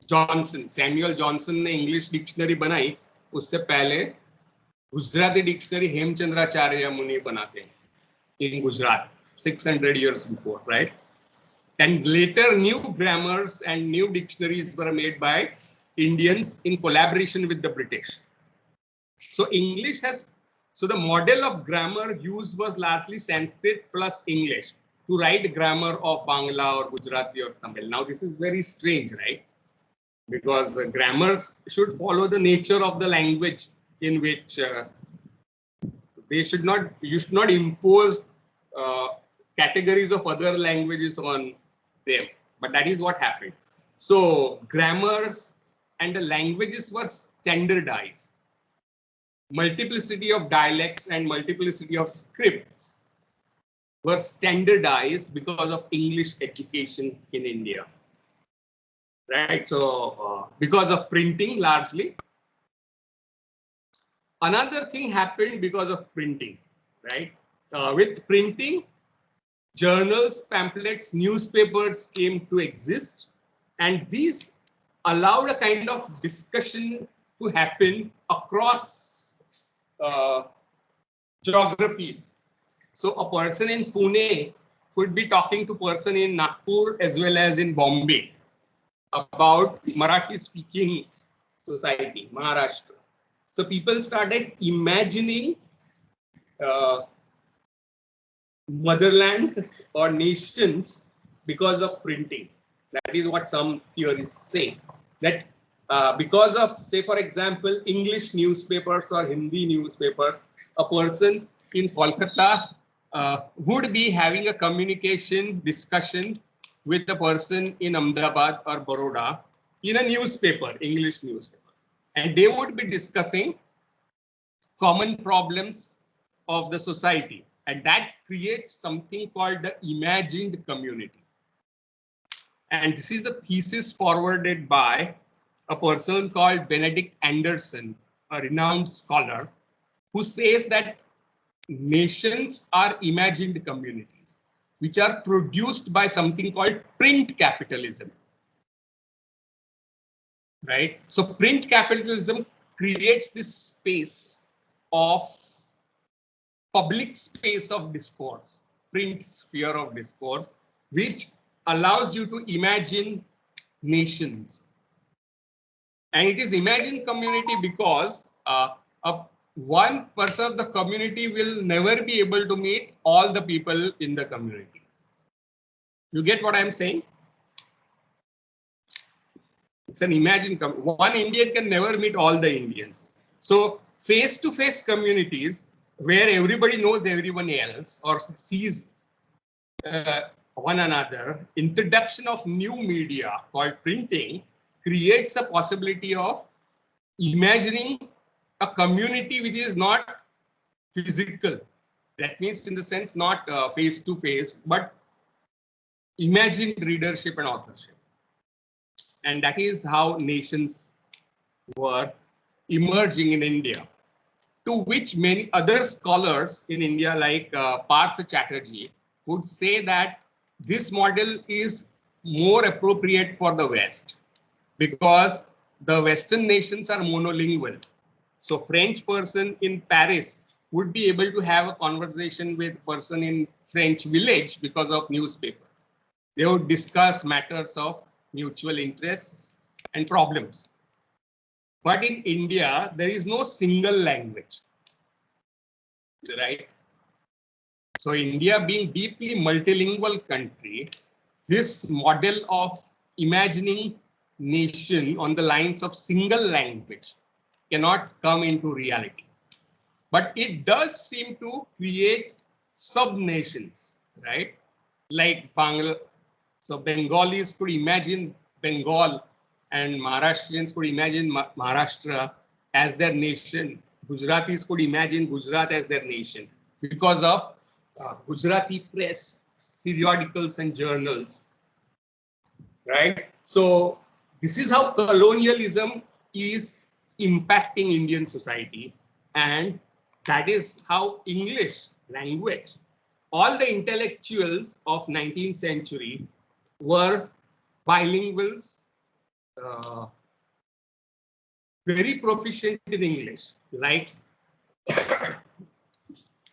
Johnson, Samuel Johnson ने English dictionary बनाई, उससे पहले Gujarati dictionary Hemchandracharya मुनि बनाते हैं in Gujarat 600 years before, right? And later new grammars and new dictionaries were made by Indians in collaboration with the British. So English has, so the model of grammar used was largely Sanskrit plus English to write grammar of Bangla or Gujarati or Tamil. Now this is very strange, right? Because grammars should follow the nature of the language in which you should not impose categories of other languages on them. But that is what happened. So grammars and the languages were standardized. Multiplicity of dialects and multiplicity of scripts were standardized because of English education in India. Right, so because of printing largely. Another thing happened because of printing, right? With printing, journals, pamphlets, newspapers came to exist, and these allowed a kind of discussion to happen across geographies. So a person in Pune could be talking to a person in Nagpur as well as in Bombay about Marathi speaking society, Maharashtra. So people started imagining motherland or nations because of printing. That is what some theorists say. That because of, say for example, English newspapers or Hindi newspapers, a person in Kolkata would be having a communication discussion with the person in Ahmedabad or Baroda in a newspaper, English newspaper. and they would be discussing common problems of the society, and that creates something called the imagined community. And this is the thesis forwarded by a person called Benedict Anderson, a renowned scholar, who says that nations are imagined communities, which are produced by something called print capitalism. Right? So print capitalism creates this space of public space of discourse, print sphere of discourse, which allows you to imagine nations. And it is imagined community because one person of the community will never be able to meet all the people in the community. You get what I'm saying? It's an imagined community. One Indian can never meet all the Indians. So face-to-face communities where everybody knows everyone else or sees one another, introduction of new media called printing creates the possibility of imagining a community which is not physical. That means in the sense not face-to-face, but imagined readership and authorship. And that is how nations were emerging in India, to which many other scholars in India like Partha Chatterjee would say that this model is more appropriate for the West because the Western nations are monolingual. So French person in Paris would be able to have a conversation with person in French village because of newspaper. They would discuss matters of mutual interests and problems. But in India, there is no single language, right? So India being deeply multilingual country, this model of imagining nation on the lines of single language cannot come into reality. But it does seem to create sub-nations, right? Like Bangla. So Bengalis could imagine Bengal and Maharashtrians could imagine Maharashtra as their nation. Gujaratis could imagine Gujarat as their nation because of Gujarati press, periodicals and journals, right? So this is how colonialism is impacting Indian society, and that is how English language, all the intellectuals of 19th century were bilinguals, very proficient in English, like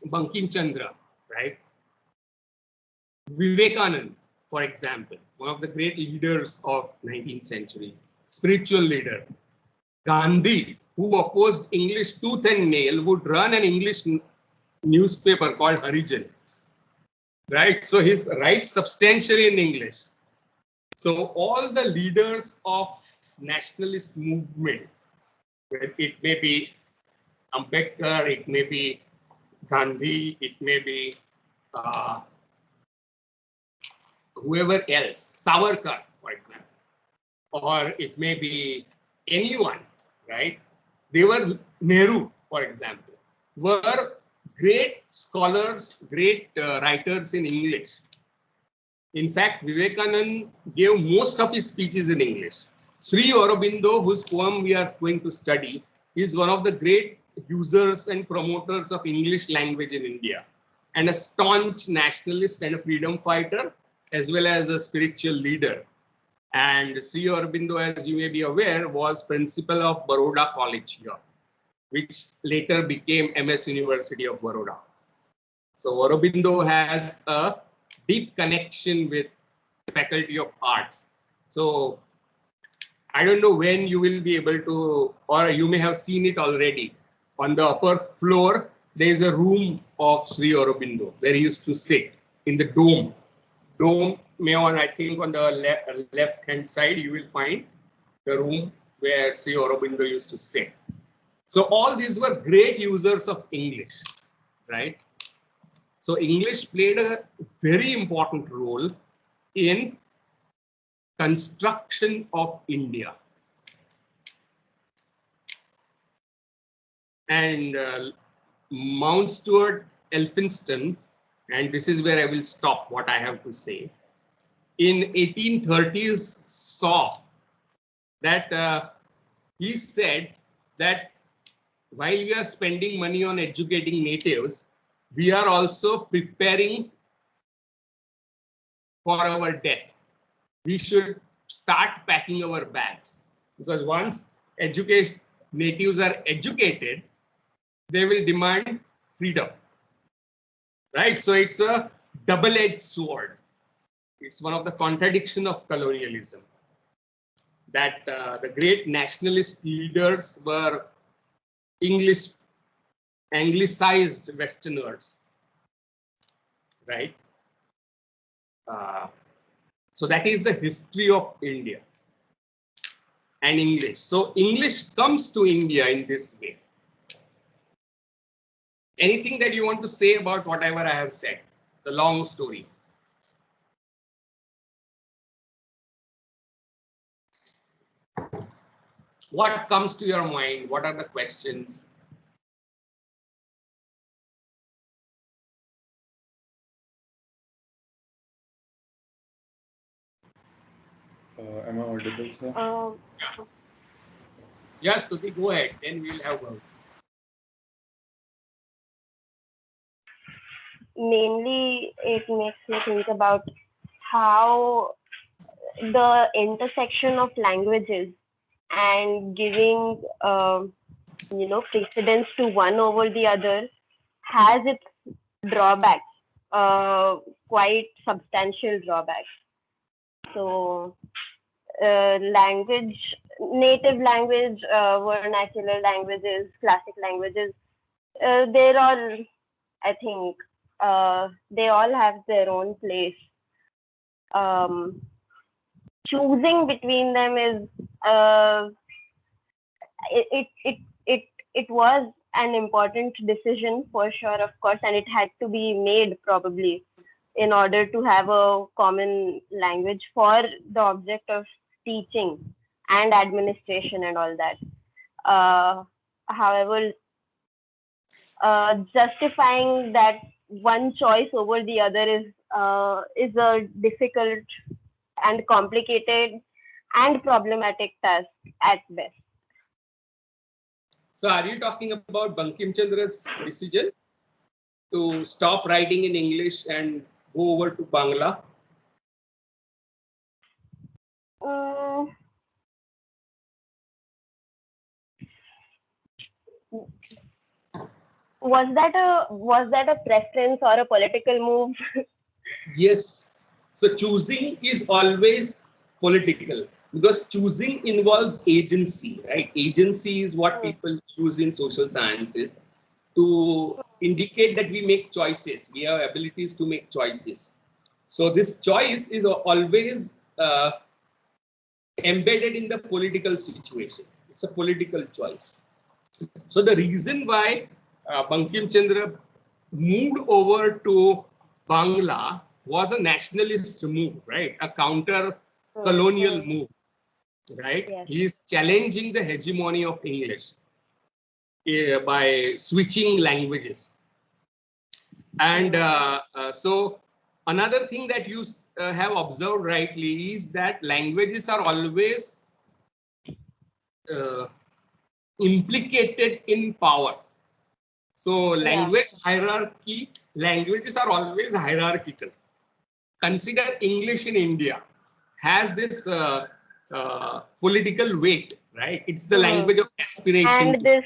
Bankim Chandra, right? Vivekananda, for example, one of the great leaders of 19th century, spiritual leader. Gandhi, who opposed English tooth and nail, would run an English newspaper called Harijan, right? So he's writes substantially in English. So all the leaders of nationalist movement, it may be Ambedkar, it may be Gandhi, it may be whoever else, Savarkar, for example, or it may be anyone, right? They were Nehru, for example, were great scholars, great writers in English. In fact, Vivekananda gave most of his speeches in English. Sri Aurobindo, whose poem we are going to study, is one of the great users and promoters of English language in India, and a staunch nationalist and a freedom fighter, as well as a spiritual leader. And Sri Aurobindo, as you may be aware, was principal of Baroda College here, which later became MS University of Baroda. So Aurobindo has a deep connection with the Faculty of Arts. So I don't know when you will be able to, or you may have seen it already. On the upper floor, there is a room of Sri Aurobindo where he used to sit in the dome. Dome, I think on the left-hand side, you will find the room where Sri Aurobindo used to sit. So all these were great users of English, right? So English played a very important role in construction of India. and Mount Stuart Elphinstone, and this is where I will stop what I have to say, in 1830s saw that he said that while we are spending money on educating natives, we are also preparing for our death. We should start packing our bags, because once natives are educated, they will demand freedom, right? So it's a double-edged sword. It's one of the contradictions of colonialism, that the great nationalist leaders were Anglicized Westerners, right? So that is the history of India and English. So English comes to India in this way. Anything that you want to say about whatever I have said, the long story? What comes to your mind? What are the questions? Am I audible, sir? Yes, Stuti, go ahead. Then we'll have one. Mainly, it makes me think about how the intersection of languages and giving, precedence to one over the other has its drawbacks, quite substantial drawbacks. So, native language, vernacular languages, classic languages, they're all, I think, they all have their own place. Choosing between them is, it was an important decision for sure, of course, and it had to be made probably in order to have a common language for the object of teaching and administration and all that. However, justifying that one choice over the other is a difficult and complicated and problematic task at best. So are you talking about Bankim Chandra's decision to stop writing in English and go over to Bangla? Was that a preference or a political move? Yes. So choosing is always political, because choosing involves agency, right? Agency is what people use in social sciences to indicate that we make choices. We have abilities to make choices. So this choice is always embedded in the political situation. It's a political choice. So the reason why Bankim Chandra moved over to Bangla was a nationalist move, right? A counter-colonial move, right? Yes. He is challenging the hegemony of English by switching languages. And so another thing that you have observed rightly is that languages are always implicated in power. So languages are always hierarchical. Consider English in India has this political weight, right? It's the language of aspiration.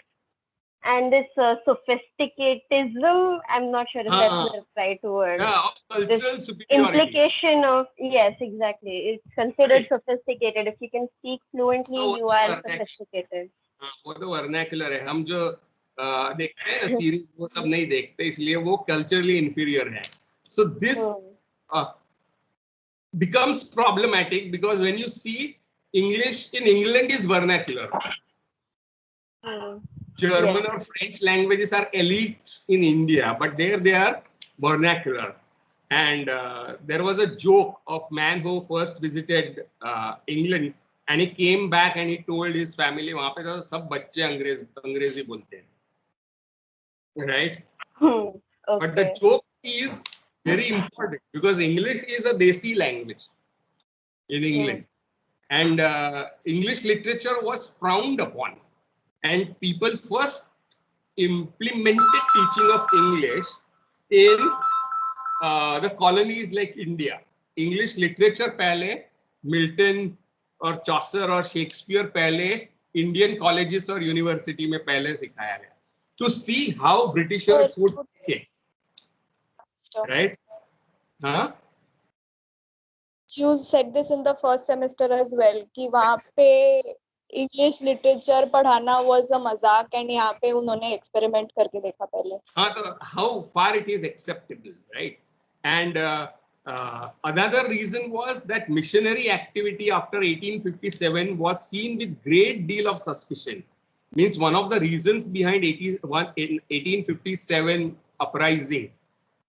And this sophisticatism, I'm not sure if that's the right word. Yeah, of cultural this superiority. Implication of, yes, exactly. It's considered sophisticated. If you can speak fluently, you are sophisticated. वो तो vernacular है. हम जो देखते हैं ना series, वो सब नहीं देखते, इसलिए वो कल्चरली इंफीरियर है. So this becomes problematic because when you see English in England is vernacular. German or French languages are elites in India, but there they are vernacular. And there was a joke of man who first visited England, and he came back and he told his family, वहाँ पे तो सब बच्चे अंग्रेजी बोलते हैं. right? Okay. But the joke is very important because English is a desi language in England, and English literature was frowned upon, and people first implemented teaching of English in the colonies like India. English literature पहले Milton और Chaucer और Shakespeare पहले Indian colleges और university में पहले सिखाया गया. To see how Britishers would take it, right? Huh? You said this in the first semester as well कि वहाँ पे English literature पढ़ाना was a मजाक and यहाँ पे उन्होंने experiment करके देखा पहले. हाँ, तो how far it is acceptable, right? And another reason was that missionary activity after 1857 was seen with great deal of suspicion. Means one of the reasons behind 1857 uprising,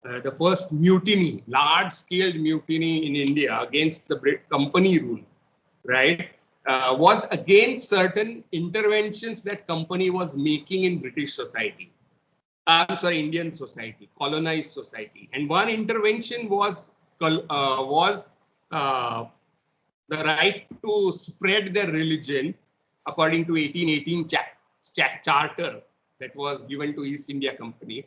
the first mutiny, large-scale mutiny in India against the company rule, right, was against certain interventions that company was making in British society. I'm sorry, Indian society, colonized society. And one intervention was the right to spread their religion according to 1818 charter that was given to East India Company.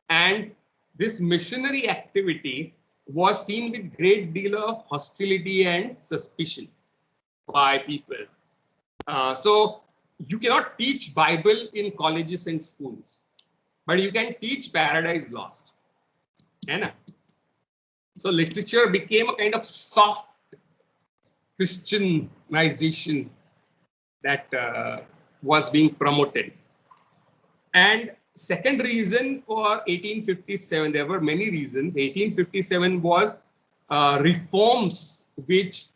And this missionary activity was seen with great deal of hostility and suspicion by people. So you cannot teach Bible in colleges and schools, but you can teach Paradise Lost. So literature became a kind of soft Christianization that was being promoted. And second reason for 1857, there were many reasons. 1857 was reforms which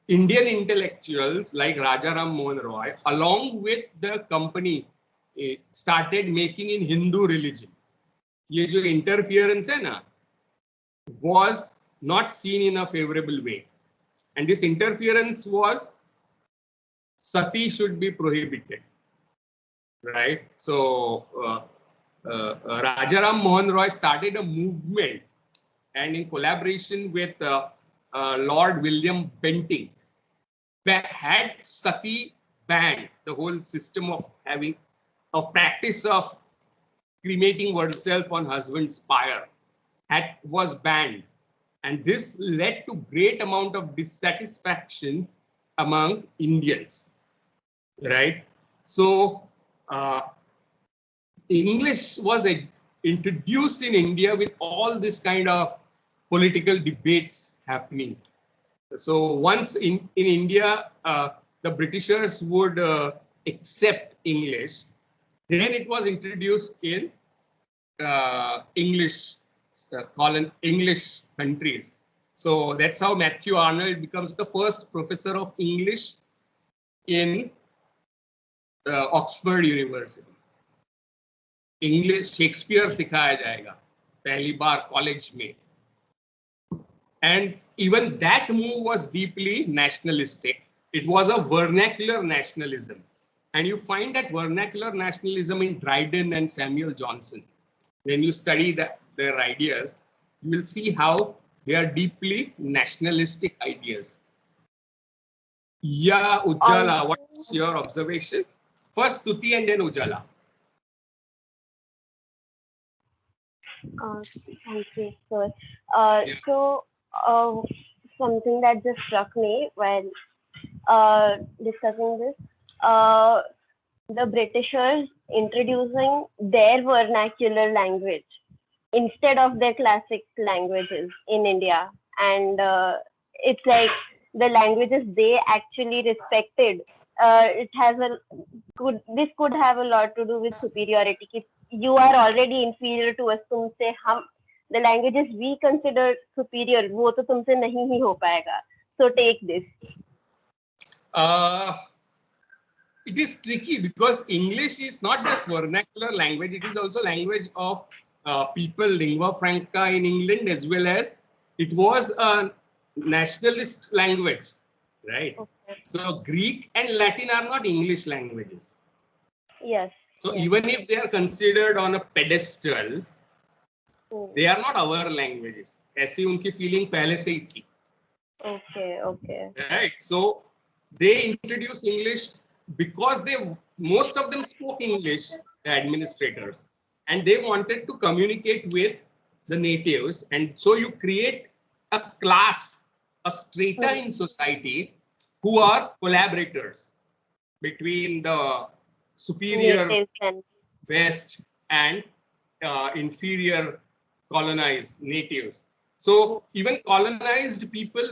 Indian intellectuals like Rajaram Mohan Roy, along with the company, started making in Hindu religion. ये जो interference है ना, was not seen in a favorable way. And this interference was sati should be prohibited, right? So Rajaram Mohan Roy started a movement, and in collaboration with Lord William Bentinck, that had sati banned. The whole system of having a practice of cremating oneself on husband's pyre was banned, and this led to great amount of dissatisfaction among Indians, right? So English was introduced in India with all this kind of political debates happening. So once in India, the Britishers would accept English, then it was introduced in English countries. So that's how Matthew Arnold becomes the first professor of English in Oxford University. English Shakespeare सिखाया जाएगा पहली बार college में. And even that move was deeply nationalistic. It was a vernacular nationalism. And you find that vernacular nationalism in Dryden and Samuel Johnson. When you study their ideas, you will see how they are deeply nationalistic ideas. Yeah, Ujjala, what's your observation? First Stuti and then Ujjala. Thank you, sir. So something that just struck me while discussing this, the Britishers introducing their vernacular language instead of their classic languages in India. And it's like the languages they actually respected. This could have a lot to do with superiority. If you are already inferior to us, the languages we consider superior, वो तो तुमसे नहीं ही हो पाएगा. So take this. It is tricky because English is not just vernacular language, it is also language of people, lingua franca in England, as well as it was a nationalist language, right? Okay. So Greek and Latin are not English languages. Yes. So even if they are considered on a pedestal, they are not our languages. ऐसी उनकी feeling पहले से ही थी. Okay. Right. So they introduced English because most of them spoke English, the administrators, and they wanted to communicate with the natives. And so you create a class, a strata in society who are collaborators between the superior West and inferior colonized natives. So even colonized people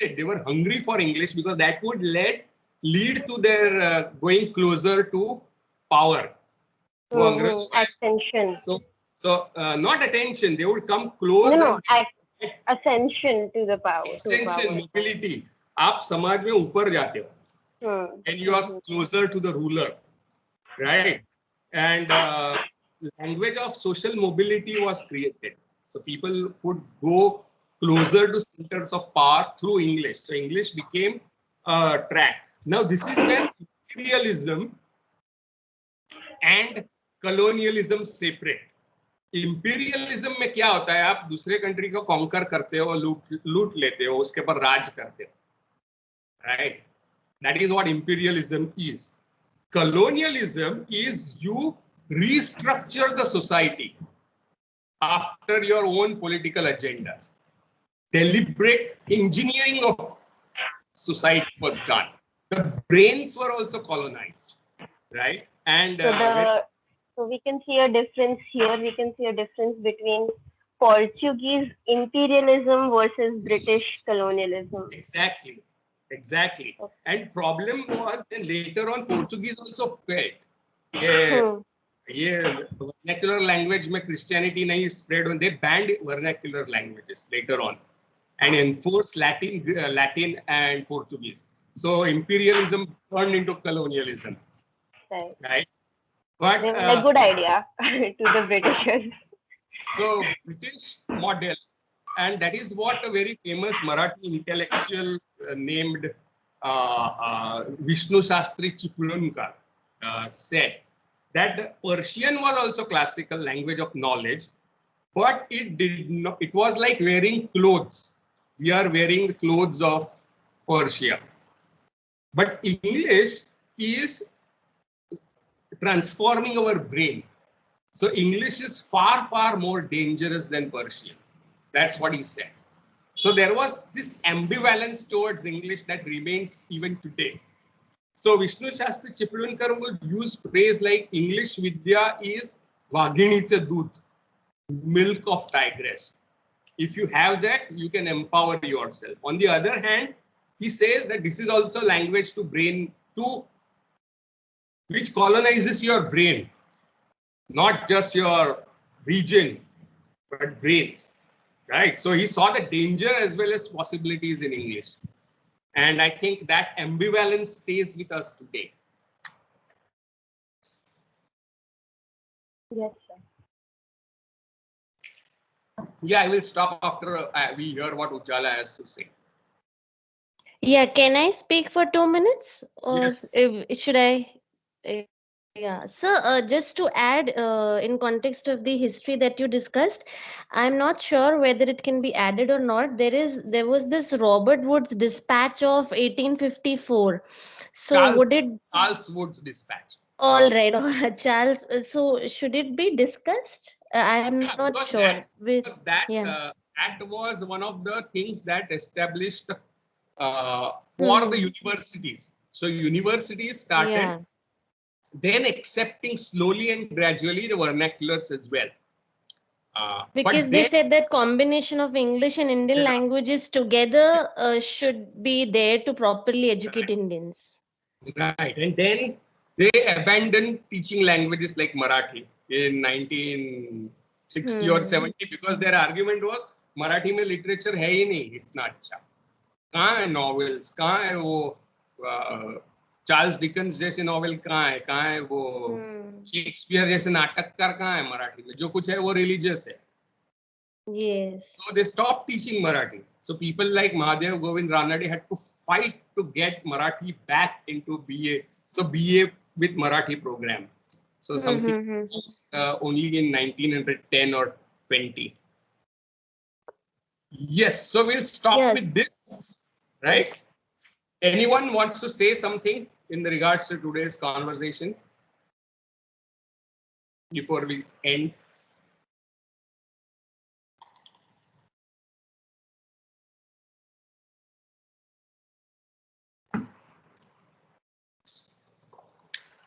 they were hungry for English because that would lead to their going closer to power. Ascension. So not attention, they would come close. No, ascension to the power. Ascension, mobility. आप समाज में ऊपर जाते हो. And you are closer to the ruler, right? And language of social mobility was created. So people could go closer to centers of power through English. So English became a track. Now this is where imperialism and colonialism separate. Imperialism में क्या होता है? आप दूसरे country को conquer करते हो, लूट लेते हो, उसके पर राज करते हो, right? That is what imperialism is. Colonialism is you restructure the society after your own political agendas. Deliberate engineering of society was done. The brains were also colonized, right? And so we can see a difference here. We can see a difference between Portuguese imperialism versus British colonialism. Exactly. Okay. And problem was then later on Portuguese also felt. Vernacular language में Christianity नहीं spread when they banned vernacular languages later on and enforced Latin and Portuguese. So imperialism turned into colonialism. Right. But a good idea to the Britishers. So British model, and that is what a very famous Marathi intellectual named Vishnu Shastri Chiplunkar said. That Persian was also classical language of knowledge, but it was like wearing clothes. We are wearing clothes of Persia. But English is transforming our brain. So English is far, far more dangerous than Persian. That's what he said. So there was this ambivalence towards English that remains even today. So Vishnu Shastri Chiplunkar would use phrase like English Vidya is Vaginicha Dudh, milk of tigress. If you have that, you can empower yourself. On the other hand, he says that this is also language to brain, which colonizes your brain, not just your region, but brains, right? So he saw the danger as well as possibilities in English. And I think that ambivalence stays with us today. Yes, sir. Yeah, I will stop after we hear what Ujjwala has to say. Yeah, can I speak for 2 minutes? Or yes. Should I? Yeah, so just to add in context of the history that you discussed, I'm not sure whether it can be added or not. There was this Robert Wood's dispatch of 1854. So Charles Wood's dispatch. All right, Charles. So should it be discussed? I am not sure. That was one of the things that established for the universities. So universities started. Then accepting slowly and gradually the vernaculars as well. Because they said that combination of English and Indian languages together should be there to properly educate Indians. Right. And then they abandoned teaching languages like Marathi in 1960 or 70 because their argument was Marathi में literature है ही नहीं इतना अच्छा. कहाँ है novels? कहाँ है वो चार्ल्स डिकन्स जैसे नॉवेल कहाँ है वो शेक्सपियर जैसे नाटककार कहाँ है मराठी में? जो कुछ है वो रिलीजियस है. So they stopped teaching Marathi. So people like Mahadev Govind Ranade had to fight to get Marathi back into BA. So BA with Marathi program. So something only in 1910 or 20. Yes, so we'll stop with this, right? Anyone wants to say something in regards to today's conversation before we end?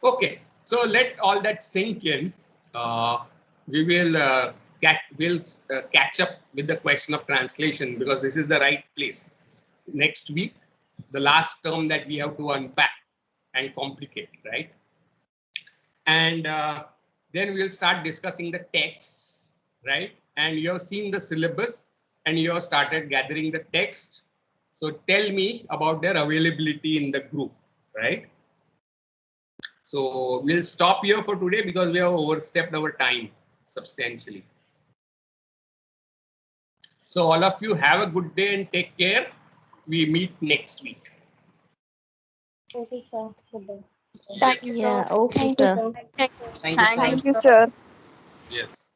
Okay, so let all that sink in. We will catch up with the question of translation, because this is the right place. Next week, the last term that we have to unpack and complicate, right? And then we'll start discussing the texts, right? And you have seen the syllabus and you have started gathering the text. So tell me about their availability in the group, right? So we'll stop here for today because we have overstepped our time substantially. So all of you have a good day and take care. We meet next week. Okay, sir. Good day. Thank you, sir. Okay, Thank sir. you, sir. Thank you, sir. Thank you, sir. Yes.